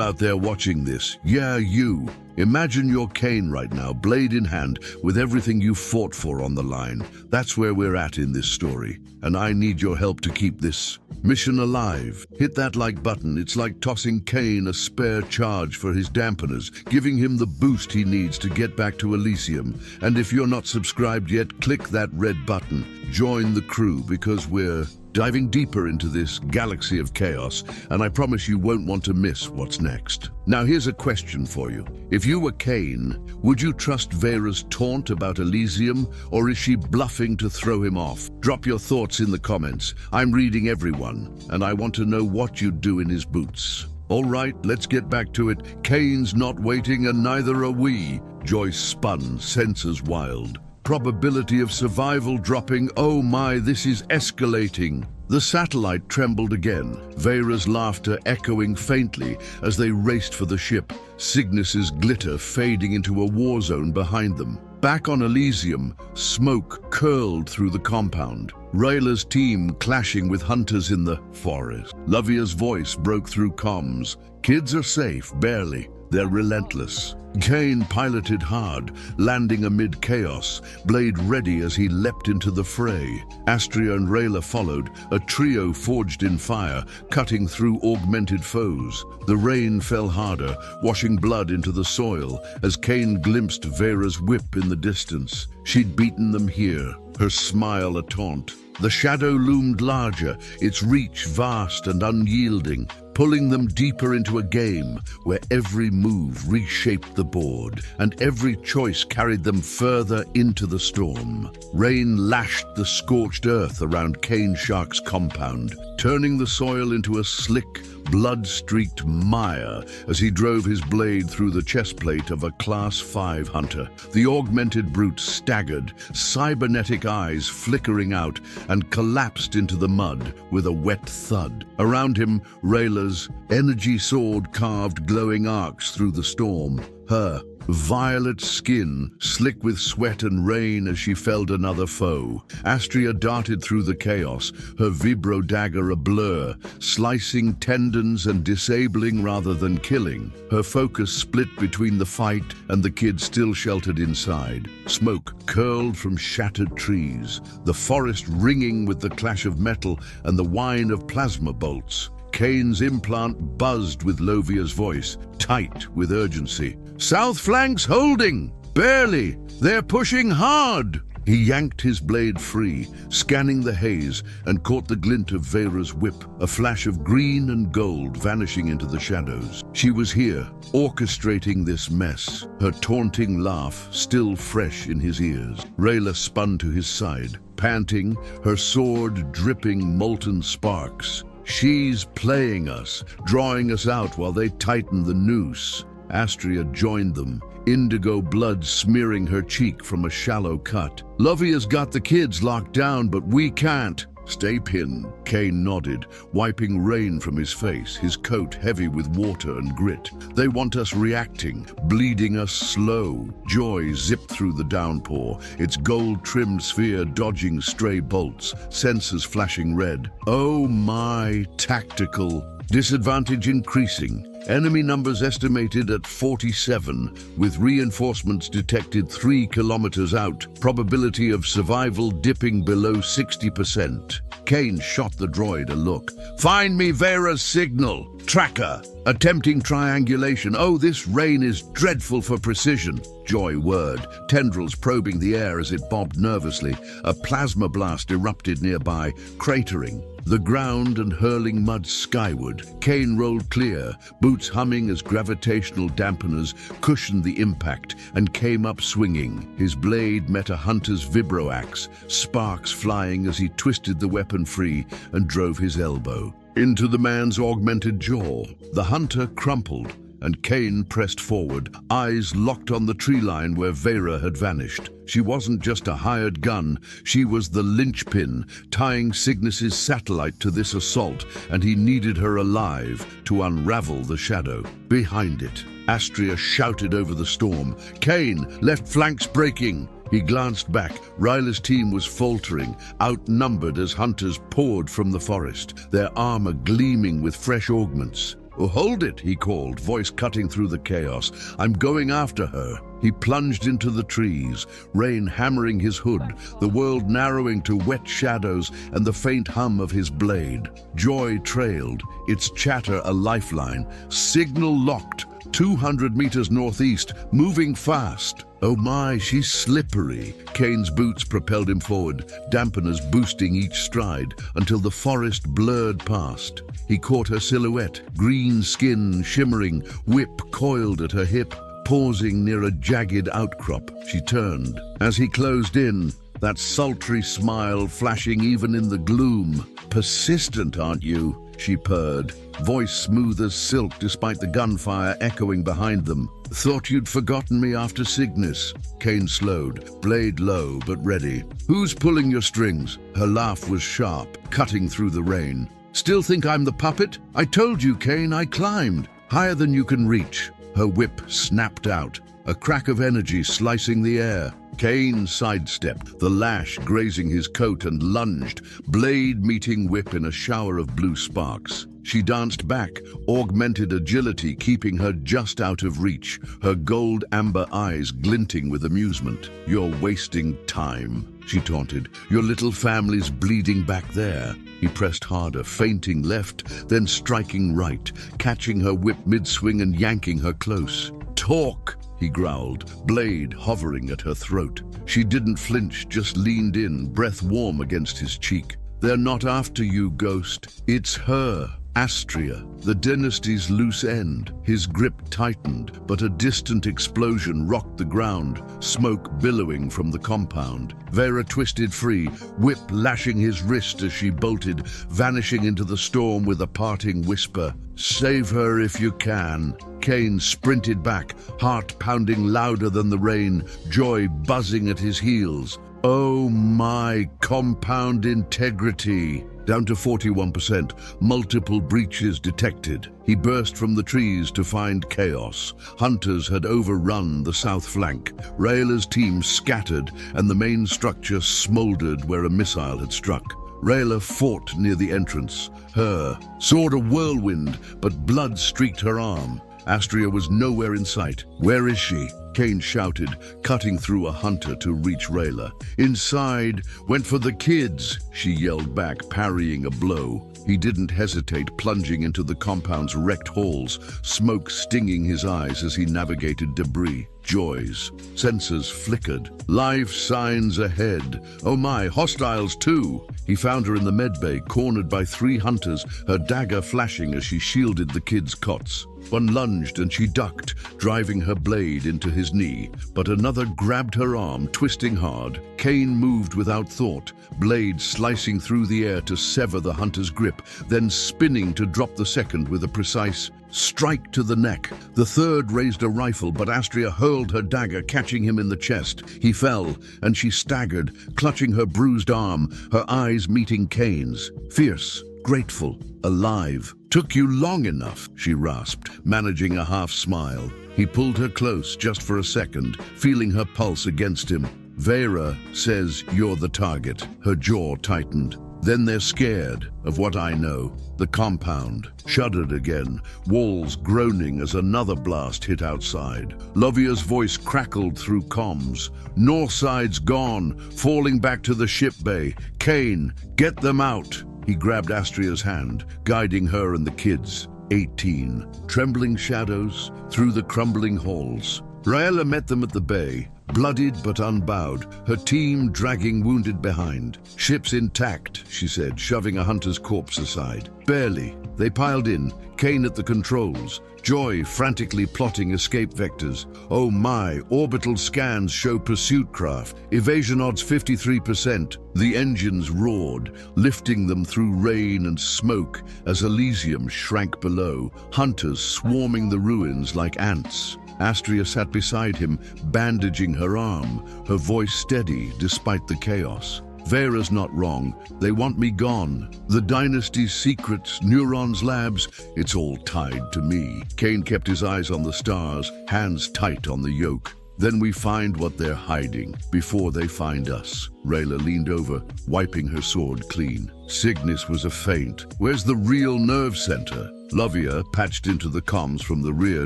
out there watching this, yeah, you. Imagine you're Kane right now, blade in hand, with everything you fought for on the line. That's where we're at in this story, and I need your help to keep this mission alive. Hit that like button. It's like tossing Kane a spare charge for his dampeners, giving him the boost he needs to get back to Elysium. And if you're not subscribed yet, click that red button. Join the crew, because we're diving deeper into this galaxy of chaos, and I promise you won't want to miss what's next. Now here's a question for you. If you were Kane, would you trust Vera's taunt about Elysium, or is she bluffing to throw him off? Drop your thoughts in the comments. I'm reading everyone, and I want to know what you'd do in his boots. All right, let's get back to it. Kane's not waiting, and neither are we. Joyce spun, senses wild. Probability of survival dropping. Oh my, this is escalating. The satellite trembled again, Vera's laughter echoing faintly as they raced for the ship, Cygnus's glitter fading into a war zone behind them. Back on Elysium, smoke curled through the compound. Rayla's team clashing with hunters in the forest. Lovia's voice broke through comms. Kids are safe, barely. They're relentless. Kane piloted hard, landing amid chaos, blade ready as he leapt into the fray. Astria and Rayla followed, a trio forged in fire, cutting through augmented foes. The rain fell harder, washing blood into the soil, as Kane glimpsed Vera's whip in the distance. She'd beaten them here, her smile a taunt. The shadow loomed larger, its reach vast and unyielding, pulling them deeper into a game where every move reshaped the board and every choice carried them further into the storm. Rain lashed the scorched earth around Cane Shark's compound, turning the soil into a slick, blood-streaked mire as he drove his blade through the chestplate of a Class 5 hunter. The augmented brute staggered, cybernetic eyes flickering out, and collapsed into the mud with a wet thud. Around him, Rayla's energy sword carved glowing arcs through the storm. Her violet skin slick with sweat and rain as she felled another foe. Astria darted through the chaos, her vibro dagger a blur, slicing tendons and disabling rather than killing. Her focus split between the fight and the kid still sheltered inside. Smoke curled from shattered trees, the forest ringing with the clash of metal and the whine of plasma bolts. Kane's implant buzzed with Lovia's voice, tight with urgency. South flanks holding! Barely! They're pushing hard! He yanked his blade free, scanning the haze, and caught the glint of Vera's whip, a flash of green and gold vanishing into the shadows. She was here, orchestrating this mess, her taunting laugh still fresh in his ears. Rayla spun to his side, panting, her sword dripping molten sparks. She's playing us, drawing us out while they tighten the noose. Astria joined them, indigo blood smearing her cheek from a shallow cut. Lovia's got the kids locked down, but we can't. Stay pinned, Kane nodded, wiping rain from his face, his coat heavy with water and grit. They want us reacting, bleeding us slow. Joy zipped through the downpour, its gold-trimmed sphere dodging stray bolts, sensors flashing red. Oh my, tactical. Disadvantage increasing. Enemy numbers estimated at 47, with reinforcements detected 3 kilometers out. Probability of survival dipping below 60%. Kane shot the droid a look. Find me Vera's signal. Tracker. Attempting triangulation. Oh, this rain is dreadful for precision. Joy whirred, tendrils probing the air as it bobbed nervously. A plasma blast erupted nearby, cratering the ground and hurling mud skyward. Kane rolled clear, boots humming as gravitational dampeners cushioned the impact, and came up swinging. His blade met a hunter's vibroaxe, sparks flying as he twisted the weapon free and drove his elbow into the man's augmented jaw. The hunter crumpled, and Kane pressed forward, eyes locked on the tree line where Vera had vanished. She wasn't just a hired gun, she was the linchpin, tying Cygnus's satellite to this assault, and he needed her alive to unravel the shadow. Behind it, Astria shouted over the storm, "Kane, left flank's breaking!" He glanced back. Ryla's team was faltering, outnumbered as hunters poured from the forest, their armor gleaming with fresh augments. "Oh, hold it," he called, voice cutting through the chaos. "I'm going after her." He plunged into the trees, rain hammering his hood, the world narrowing to wet shadows and the faint hum of his blade. Joy trailed, its chatter a lifeline. Signal locked, 200 meters northeast, moving fast. Oh my, she's slippery. Kane's boots propelled him forward, dampeners boosting each stride, until the forest blurred past. He caught her silhouette, green skin shimmering, whip coiled at her hip, pausing near a jagged outcrop. She turned. As he closed in, that sultry smile flashing even in the gloom. "Persistent, aren't you?" she purred, voice smooth as silk despite the gunfire echoing behind them. "Thought you'd forgotten me after Cygnus." Kane slowed, blade low but ready. "Who's pulling your strings?" Her laugh was sharp, cutting through the rain. "Still think I'm the puppet? I told you, Kane, I climbed. Higher than you can reach." Her whip snapped out, a crack of energy slicing the air. Kane sidestepped, the lash grazing his coat, and lunged, blade meeting whip in a shower of blue sparks. She danced back, augmented agility keeping her just out of reach, her gold-amber eyes glinting with amusement. "You're wasting time," she taunted. "Your little family's bleeding back there." He pressed harder, feinting left, then striking right, catching her whip mid-swing and yanking her close. "Talk!" he growled, blade hovering at her throat. She didn't flinch, just leaned in, breath warm against his cheek. "They're not after you, Ghost. It's her. Astria, the dynasty's loose end." His grip tightened, but a distant explosion rocked the ground, smoke billowing from the compound. Vera twisted free, whip lashing his wrist as she bolted, vanishing into the storm with a parting whisper. "Save her if you can." Kane sprinted back, heart pounding louder than the rain, joy buzzing at his heels. Oh my, compound integrity! Down to 41%, multiple breaches detected. He burst from the trees to find chaos. Hunters had overrun the south flank. Rayla's team scattered, and the main structure smoldered where a missile had struck. Rayla fought near the entrance. Her soared a whirlwind, but blood streaked her arm. Astria was nowhere in sight. "Where is she?" Kane shouted, cutting through a hunter to reach Rayla. Inside, went for the kids, she yelled back, parrying a blow. He didn't hesitate, plunging into the compound's wrecked halls, smoke stinging his eyes as he navigated debris. Joys. Sensors flickered. Life signs ahead. Oh my, hostiles too! He found her in the medbay, cornered by 3 hunters, her dagger flashing as she shielded the kids' cots. One lunged and she ducked, driving her blade into his knee, but another grabbed her arm, twisting hard. Kane moved without thought, blade slicing through the air to sever the hunter's grip, then spinning to drop the second with a precise strike to the neck. The third raised a rifle, but Astria hurled her dagger, catching him in the chest. He fell, and she staggered, clutching her bruised arm, her eyes meeting Kane's. Fierce, grateful, alive. "Took you long enough," she rasped, managing a half smile. He pulled her close just for a second, feeling her pulse against him. "Vera says you're the target." Her jaw tightened. "Then they're scared of what I know." The compound shuddered again, walls groaning as another blast hit outside. Lovia's voice crackled through comms. "Northside's gone, falling back to the ship bay. Kane, get them out." He grabbed Astria's hand, guiding her and the kids. 18. Trembling shadows through the crumbling halls. Raella met them at the bay, bloodied but unbowed, her team dragging wounded behind. "Ship's intact," she said, shoving a hunter's corpse aside. "Barely." They piled in, Kane at the controls, Joy frantically plotting escape vectors. Oh my, orbital scans show pursuit craft. Evasion odds 53%. The engines roared, lifting them through rain and smoke as Elysium shrank below, hunters swarming the ruins like ants. Astria sat beside him, bandaging her arm, her voice steady despite the chaos. "Vera's not wrong. They want me gone. The dynasty's secrets, Neuron's labs, it's all tied to me." Kane kept his eyes on the stars, hands tight on the yoke. "Then we find what they're hiding, before they find us." Rayla leaned over, wiping her sword clean. Cygnus was a feint. "Where's the real nerve center?" Lovia, patched into the comms from the rear,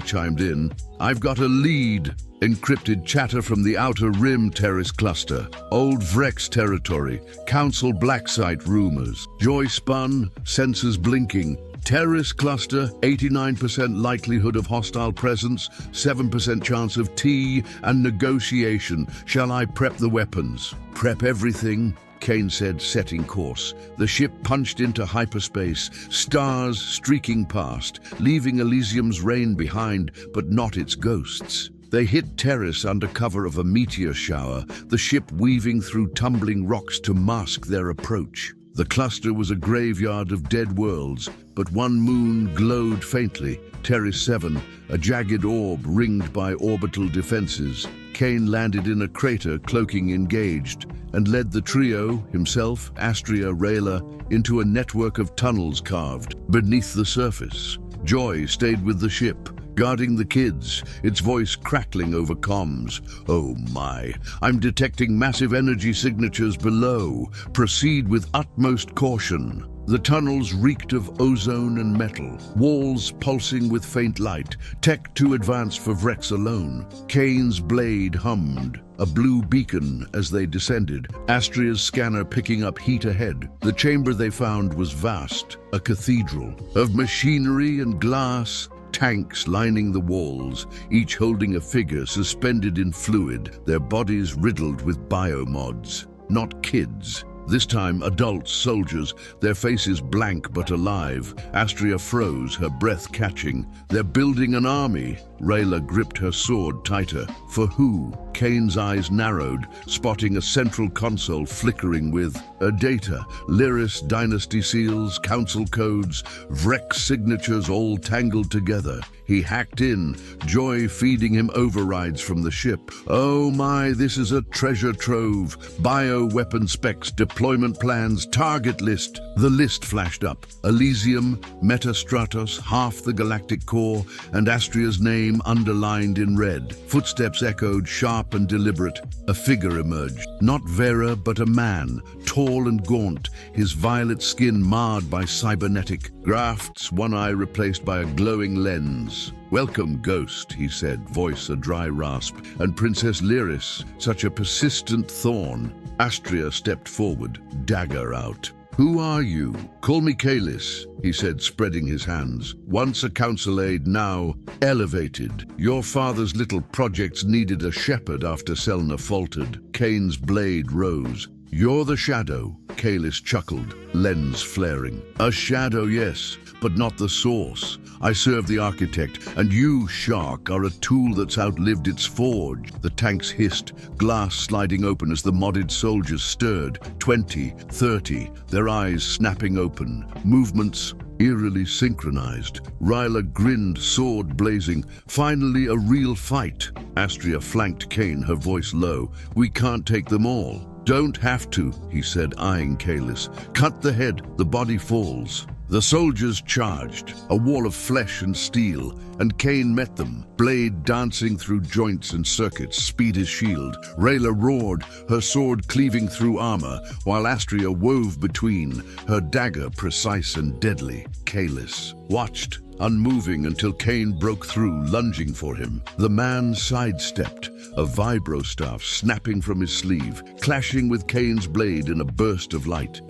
chimed in. "I've got a lead." Encrypted chatter from the Outer Rim terrace cluster. Old Vrex territory. Council black site rumors. Joy spun, sensors blinking. Terrace cluster, 89% likelihood of hostile presence, 7% chance of tea and negotiation. Shall I prep the weapons? "Prep everything," Kane said, setting course. The ship punched into hyperspace, stars streaking past, leaving Elysium's rain behind, but not its ghosts. They hit Terrace under cover of a meteor shower, the ship weaving through tumbling rocks to mask their approach. The cluster was a graveyard of dead worlds, but one moon glowed faintly. Terrace 7, a jagged orb ringed by orbital defenses. Kane landed in a crater, cloaking engaged, and led the trio, himself, Astria, Rayla, into a network of tunnels carved beneath the surface. Joy stayed with the ship, guarding the kids, its voice crackling over comms. "Oh my, I'm detecting massive energy signatures below. Proceed with utmost caution." The tunnels reeked of ozone and metal, walls pulsing with faint light, tech too advanced for Vrex alone. Kane's blade hummed, a blue beacon as they descended, Astria's scanner picking up heat ahead. The chamber they found was vast, a cathedral of machinery and glass, tanks lining the walls, each holding a figure suspended in fluid, their bodies riddled with biomods. Not kids. This time, adult soldiers, their faces blank but alive. Astria froze, her breath catching. "They're building an army." Rayla gripped her sword tighter. "For who?" Kane's eyes narrowed, spotting a central console flickering with data, Lyris dynasty seals, council codes, Vrex signatures all tangled together. He hacked in, Joy feeding him overrides from the ship. "Oh my, this is a treasure trove. Bio-weapon specs, deployment plans, target list." The list flashed up. Elysium, Metastratos, half the galactic core, and Astria's name name underlined in red. Footsteps echoed, sharp and deliberate. A figure emerged. Not Vera, but a man, tall and gaunt, his violet skin marred by cybernetic grafts, one eye replaced by a glowing lens. "Welcome, ghost," he said, voice a dry rasp. "And Princess Lyris, such a persistent thorn." Astria stepped forward, dagger out. "Who are you?" "Call me Kalis," he said, spreading his hands. "Once a council aide, now elevated. Your father's little projects needed a shepherd after Selna faltered." Kane's blade rose. "You're the shadow," Kalis chuckled, lens flaring. "A shadow, yes, but not the source. I serve the architect, and you, Shark, are a tool that's outlived its forge." The tanks hissed, glass sliding open as the modded soldiers stirred. 20, 30, their eyes snapping open, movements eerily synchronized. Ryla grinned, sword blazing. "Finally a real fight." Astria flanked Kane, her voice low. "We can't take them all." "Don't have to," he said, eyeing Kalis. "Cut the head, the body falls." The soldiers charged, a wall of flesh and steel, and Kane met them, blade dancing through joints and circuits, speed his shield. Rayla roared, her sword cleaving through armor, while Astria wove between, her dagger precise and deadly. Kalis watched, unmoving until Kane broke through, lunging for him. The man sidestepped, a vibrostaff snapping from his sleeve, clashing with Kane's blade in a burst of light.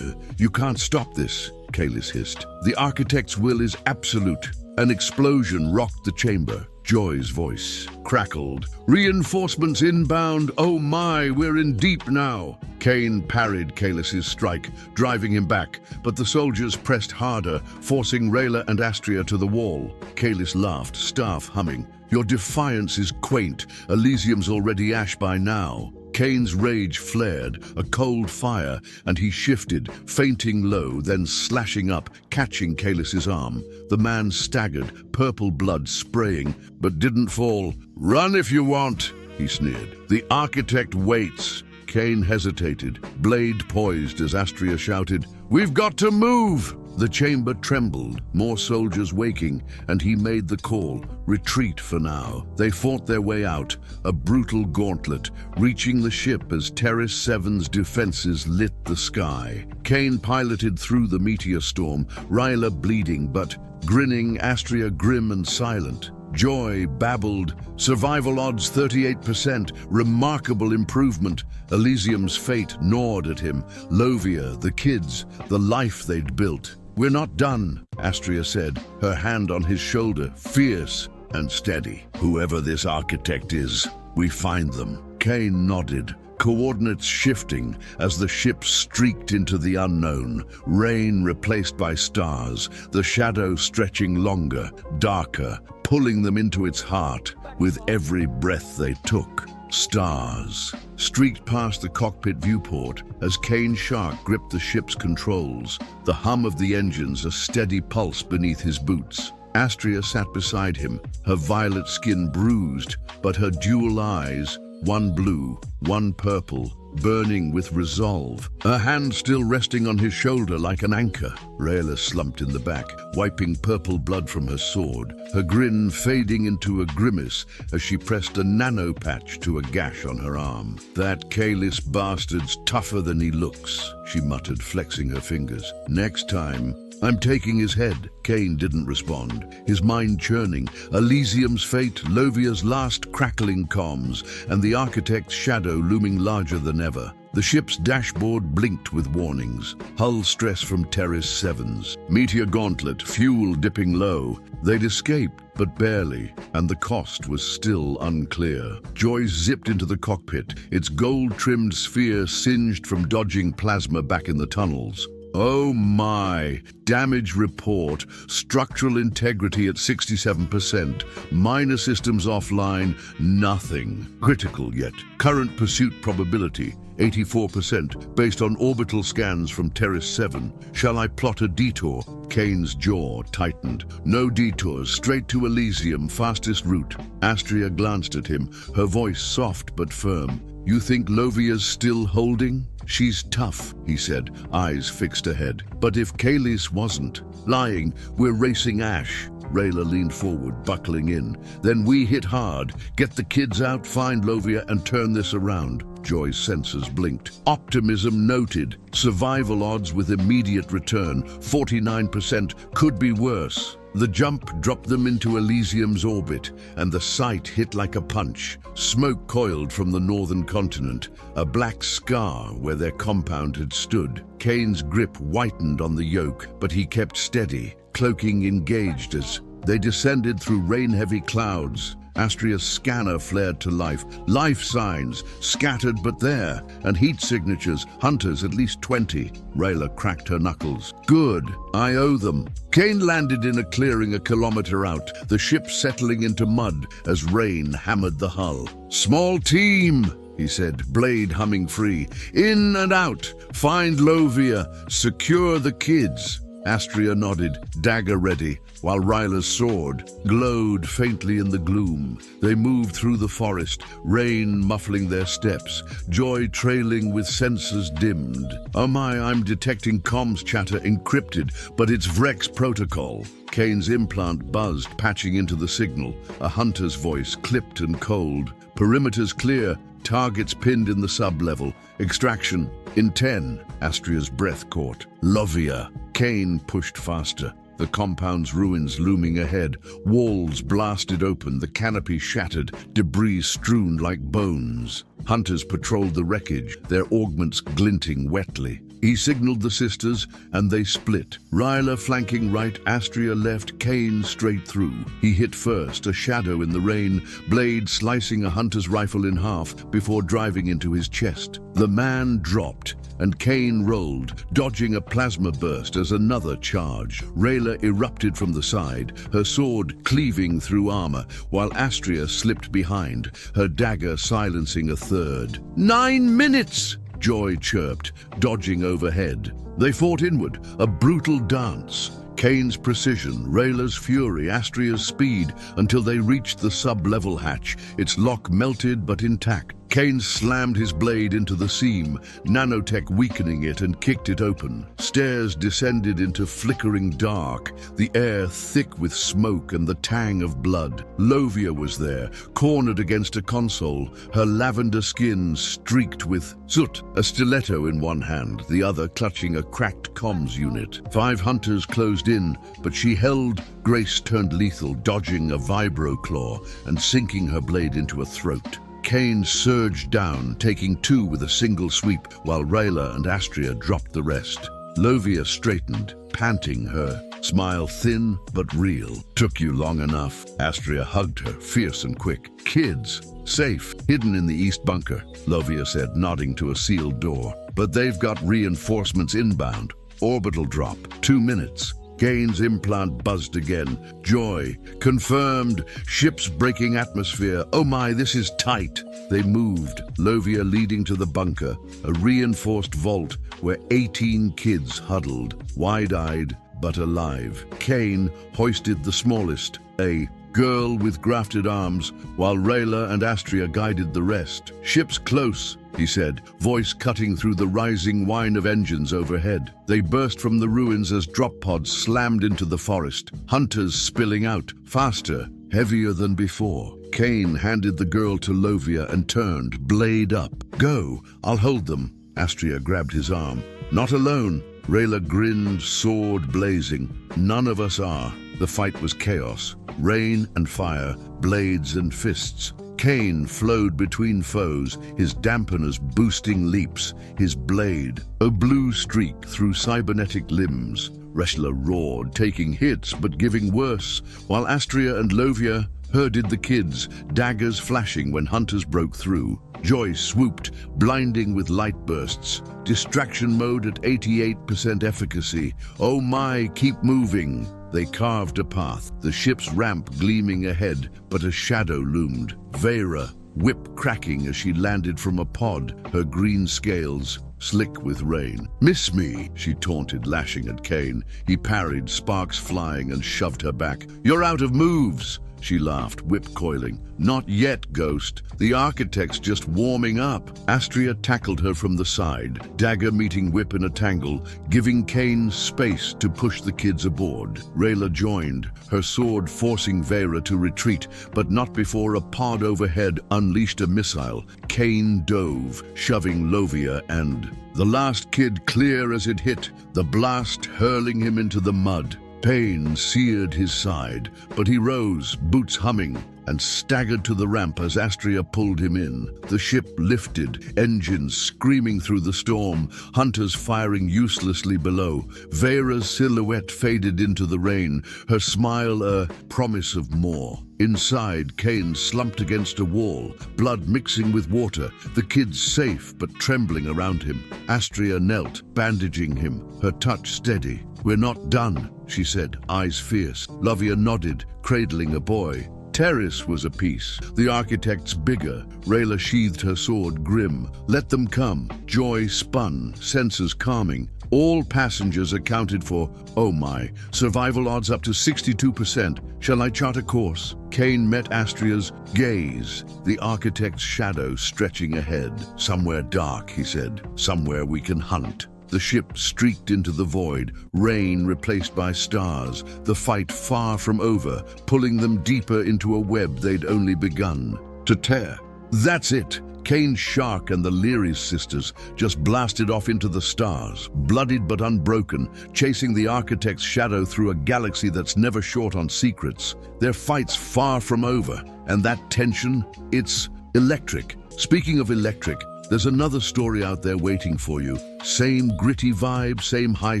"You can't stop this," Kalis hissed. "The architect's will is absolute." An explosion rocked the chamber. Joy's voice crackled. "Reinforcements inbound! Oh my, we're in deep now!" Kane parried Kalis's strike, driving him back, but the soldiers pressed harder, forcing Rayla and Astria to the wall. Kalis laughed, staff humming. "Your defiance is quaint. Elysium's already ash by now." Kane's rage flared, a cold fire, and he shifted, feinting low, then slashing up, catching Kalis's arm. The man staggered, purple blood spraying, but didn't fall. "Run if you want," he sneered. "The architect waits." Kane hesitated, blade poised as Astria shouted, "We've got to move!" The chamber trembled, more soldiers waking, and he made the call, retreat for now. They fought their way out, a brutal gauntlet, reaching the ship as Terrace 7's defenses lit the sky. Kane piloted through the meteor storm, Ryla bleeding but grinning, Astria grim and silent. Joy babbled, "Survival odds 38%, remarkable improvement." Elysium's fate gnawed at him, Lovia, the kids, the life they'd built. "We're not done," Astria said, her hand on his shoulder, fierce and steady. "Whoever this architect is, we find them." Kane nodded, coordinates shifting as the ship streaked into the unknown, rain replaced by stars, the shadow stretching longer, darker, pulling them into its heart with every breath they took. Stars streaked past the cockpit viewport as Kane Shark gripped the ship's controls, the hum of the engines a steady pulse beneath his boots. Astria sat beside him, her violet skin bruised, but her dual eyes, one blue, one purple, burning with resolve, her hand still resting on his shoulder like an anchor. Rayla slumped in the back, wiping purple blood from her sword, her grin fading into a grimace as she pressed a nano patch to a gash on her arm. "That Kalis bastard's tougher than he looks," she muttered, flexing her fingers. "Next time, I'm taking his head." Kane didn't respond, his mind churning. Elysium's fate, Lovia's last crackling comms, and the architect's shadow looming larger than ever. The ship's dashboard blinked with warnings. Hull stress from Terrace 7's. Meteor gauntlet, fuel dipping low. They'd escaped, but barely, and the cost was still unclear. Joy zipped into the cockpit, its gold-trimmed sphere singed from dodging plasma back in the tunnels. "Oh my! Damage report. Structural integrity at 67%. Minor systems offline. Nothing. Critical yet. Current pursuit probability. 84%, based on orbital scans from Terrace 7. Shall I plot a detour?" Kane's jaw tightened. "No detours, straight to Elysium, fastest route." Astria glanced at him, her voice soft but firm. "You think Lovia's still holding?" "She's tough," he said, eyes fixed ahead. "But if Kalis wasn't? Lying, we're racing ash." Rayla leaned forward, buckling in. Then we hit hard. Get the kids out, find Lovia, and turn this around. Joy's sensors blinked. Optimism noted. Survival odds with immediate return. 49%. Could be worse. The jump dropped them into Elysium's orbit, and the sight hit like a punch. Smoke coiled from the northern continent, a black scar where their compound had stood. Kane's grip whitened on the yoke, but he kept steady, cloaking engaged as they descended through rain-heavy clouds. Astria's scanner flared to life. Life signs, scattered but there, and heat signatures, hunters at least 20. Rayla cracked her knuckles. Good, I owe them. Kane landed in a clearing a kilometer out, the ship settling into mud as rain hammered the hull. Small team, he said, blade humming free. In and out, find Lovia, secure the kids. Astria nodded, dagger ready, while Ryla's sword glowed faintly in the gloom. They moved through the forest, rain muffling their steps, Joy trailing with sensors dimmed. Oh my, I'm detecting comms chatter encrypted, but it's Vrek's protocol. Kane's implant buzzed, patching into the signal. A hunter's voice, clipped and cold. Perimeters clear, targets pinned in the sub-level. Extraction in 10. Astria's breath caught. Lovia. Kane pushed faster. The compound's ruins looming ahead. Walls blasted open, the canopy shattered, debris strewn like bones. Hunters patrolled the wreckage, their augments glinting wetly. He signaled the sisters, and they split. Ryla flanking right, Astria left, Kane straight through. He hit first, a shadow in the rain, blade slicing a hunter's rifle in half before driving into his chest. The man dropped, and Kane rolled, dodging a plasma burst as another charge. Rayla erupted from the side, her sword cleaving through armor, while Astria slipped behind, her dagger silencing a third. 9 minutes! Joy chirped, dodging overhead. They fought inward, a brutal dance. Kane's precision, Rayla's fury, Astria's speed, until they reached the sub-level hatch, its lock melted but intact. Kane slammed his blade into the seam, nanotech weakening it, and kicked it open. Stairs descended into flickering dark, the air thick with smoke and the tang of blood. Lovia was there, cornered against a console, her lavender skin streaked with soot, a stiletto in one hand, the other clutching a cracked comms unit. 5 hunters closed in, but she held. Grace turned lethal, dodging a vibro claw and sinking her blade into a throat. Kane surged down, taking 2 with a single sweep, while Rayla and Astria dropped the rest. Lovia straightened, panting, her smile thin but real. Took you long enough. Astria hugged her, fierce and quick. Kids, safe, hidden in the east bunker, Lovia said, nodding to a sealed door. But they've got reinforcements inbound. Orbital drop, 2 minutes. Kane's implant buzzed again. Joy. Confirmed. Ships breaking atmosphere. Oh my, this is tight. They moved, Lovia leading to the bunker, a reinforced vault where 18 kids huddled, wide-eyed but alive. Kane hoisted the smallest, a girl with grafted arms, while Rayla and Astria guided the rest. Ships close, he said, voice cutting through the rising whine of engines overhead. They burst from the ruins as drop pods slammed into the forest, hunters spilling out, faster, heavier than before. Kane handed the girl to Lovia and turned, blade up. Go, I'll hold them. Astria grabbed his arm. Not alone. Rayla grinned, sword blazing. None of us are. The fight was chaos. Rain and fire, blades and fists. Kane flowed between foes, his dampeners boosting leaps, his blade, a blue streak through cybernetic limbs. Reshla roared, taking hits but giving worse, while Astria and Lovia herded the kids, daggers flashing when hunters broke through. Joy swooped, blinding with light bursts. Distraction mode at 88% efficacy. Oh my, keep moving. They carved a path, the ship's ramp gleaming ahead, but a shadow loomed. Vera, whip cracking as she landed from a pod, her green scales slick with rain. Miss me, she taunted, lashing at Kane. He parried, sparks flying, and shoved her back. You're out of moves. she laughed, whip coiling. Not yet, Ghost. The architect's just warming up. Astria tackled her from the side, dagger meeting whip in a tangle, giving Kane space to push the kids aboard. Rayla joined, her sword forcing Vera to retreat, but not before a pod overhead unleashed a missile. Kane dove, shoving Lovia and the last kid clear as it hit, the blast hurling him into the mud. Pain seared his side, but he rose, boots humming, and staggered to the ramp as Astria pulled him in. The ship lifted, engines screaming through the storm, hunters firing uselessly below. Vera's silhouette faded into the rain, her smile a promise of more. Inside, Kane slumped against a wall, blood mixing with water, the kids safe but trembling around him. Astria knelt, bandaging him, her touch steady. "We're not done," she said, eyes fierce. Lovia nodded, cradling a boy. Terrace was a piece, the architect's bigger. Rayla sheathed her sword, grim. Let them come. Joy spun, senses calming. All passengers accounted for. Oh my, survival odds up to 62%. Shall I chart a course? Kane met Astria's gaze, the architect's shadow stretching ahead. Somewhere dark, he said. Somewhere we can hunt. The ship streaked into the void, rain replaced by stars, the fight far from over, pulling them deeper into a web they'd only begun to tear. That's it! Kane's shark and the Leary's sisters just blasted off into the stars, bloodied but unbroken, chasing the architect's shadow through a galaxy that's never short on secrets. Their fight's far from over, and that tension, it's electric. Speaking of electric, there's another story out there waiting for you. Same gritty vibe, same high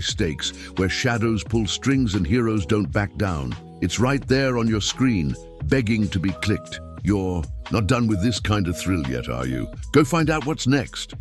stakes, where shadows pull strings and heroes don't back down. It's right there on your screen, begging to be clicked. You're not done with this kind of thrill yet, are you? Go find out what's next.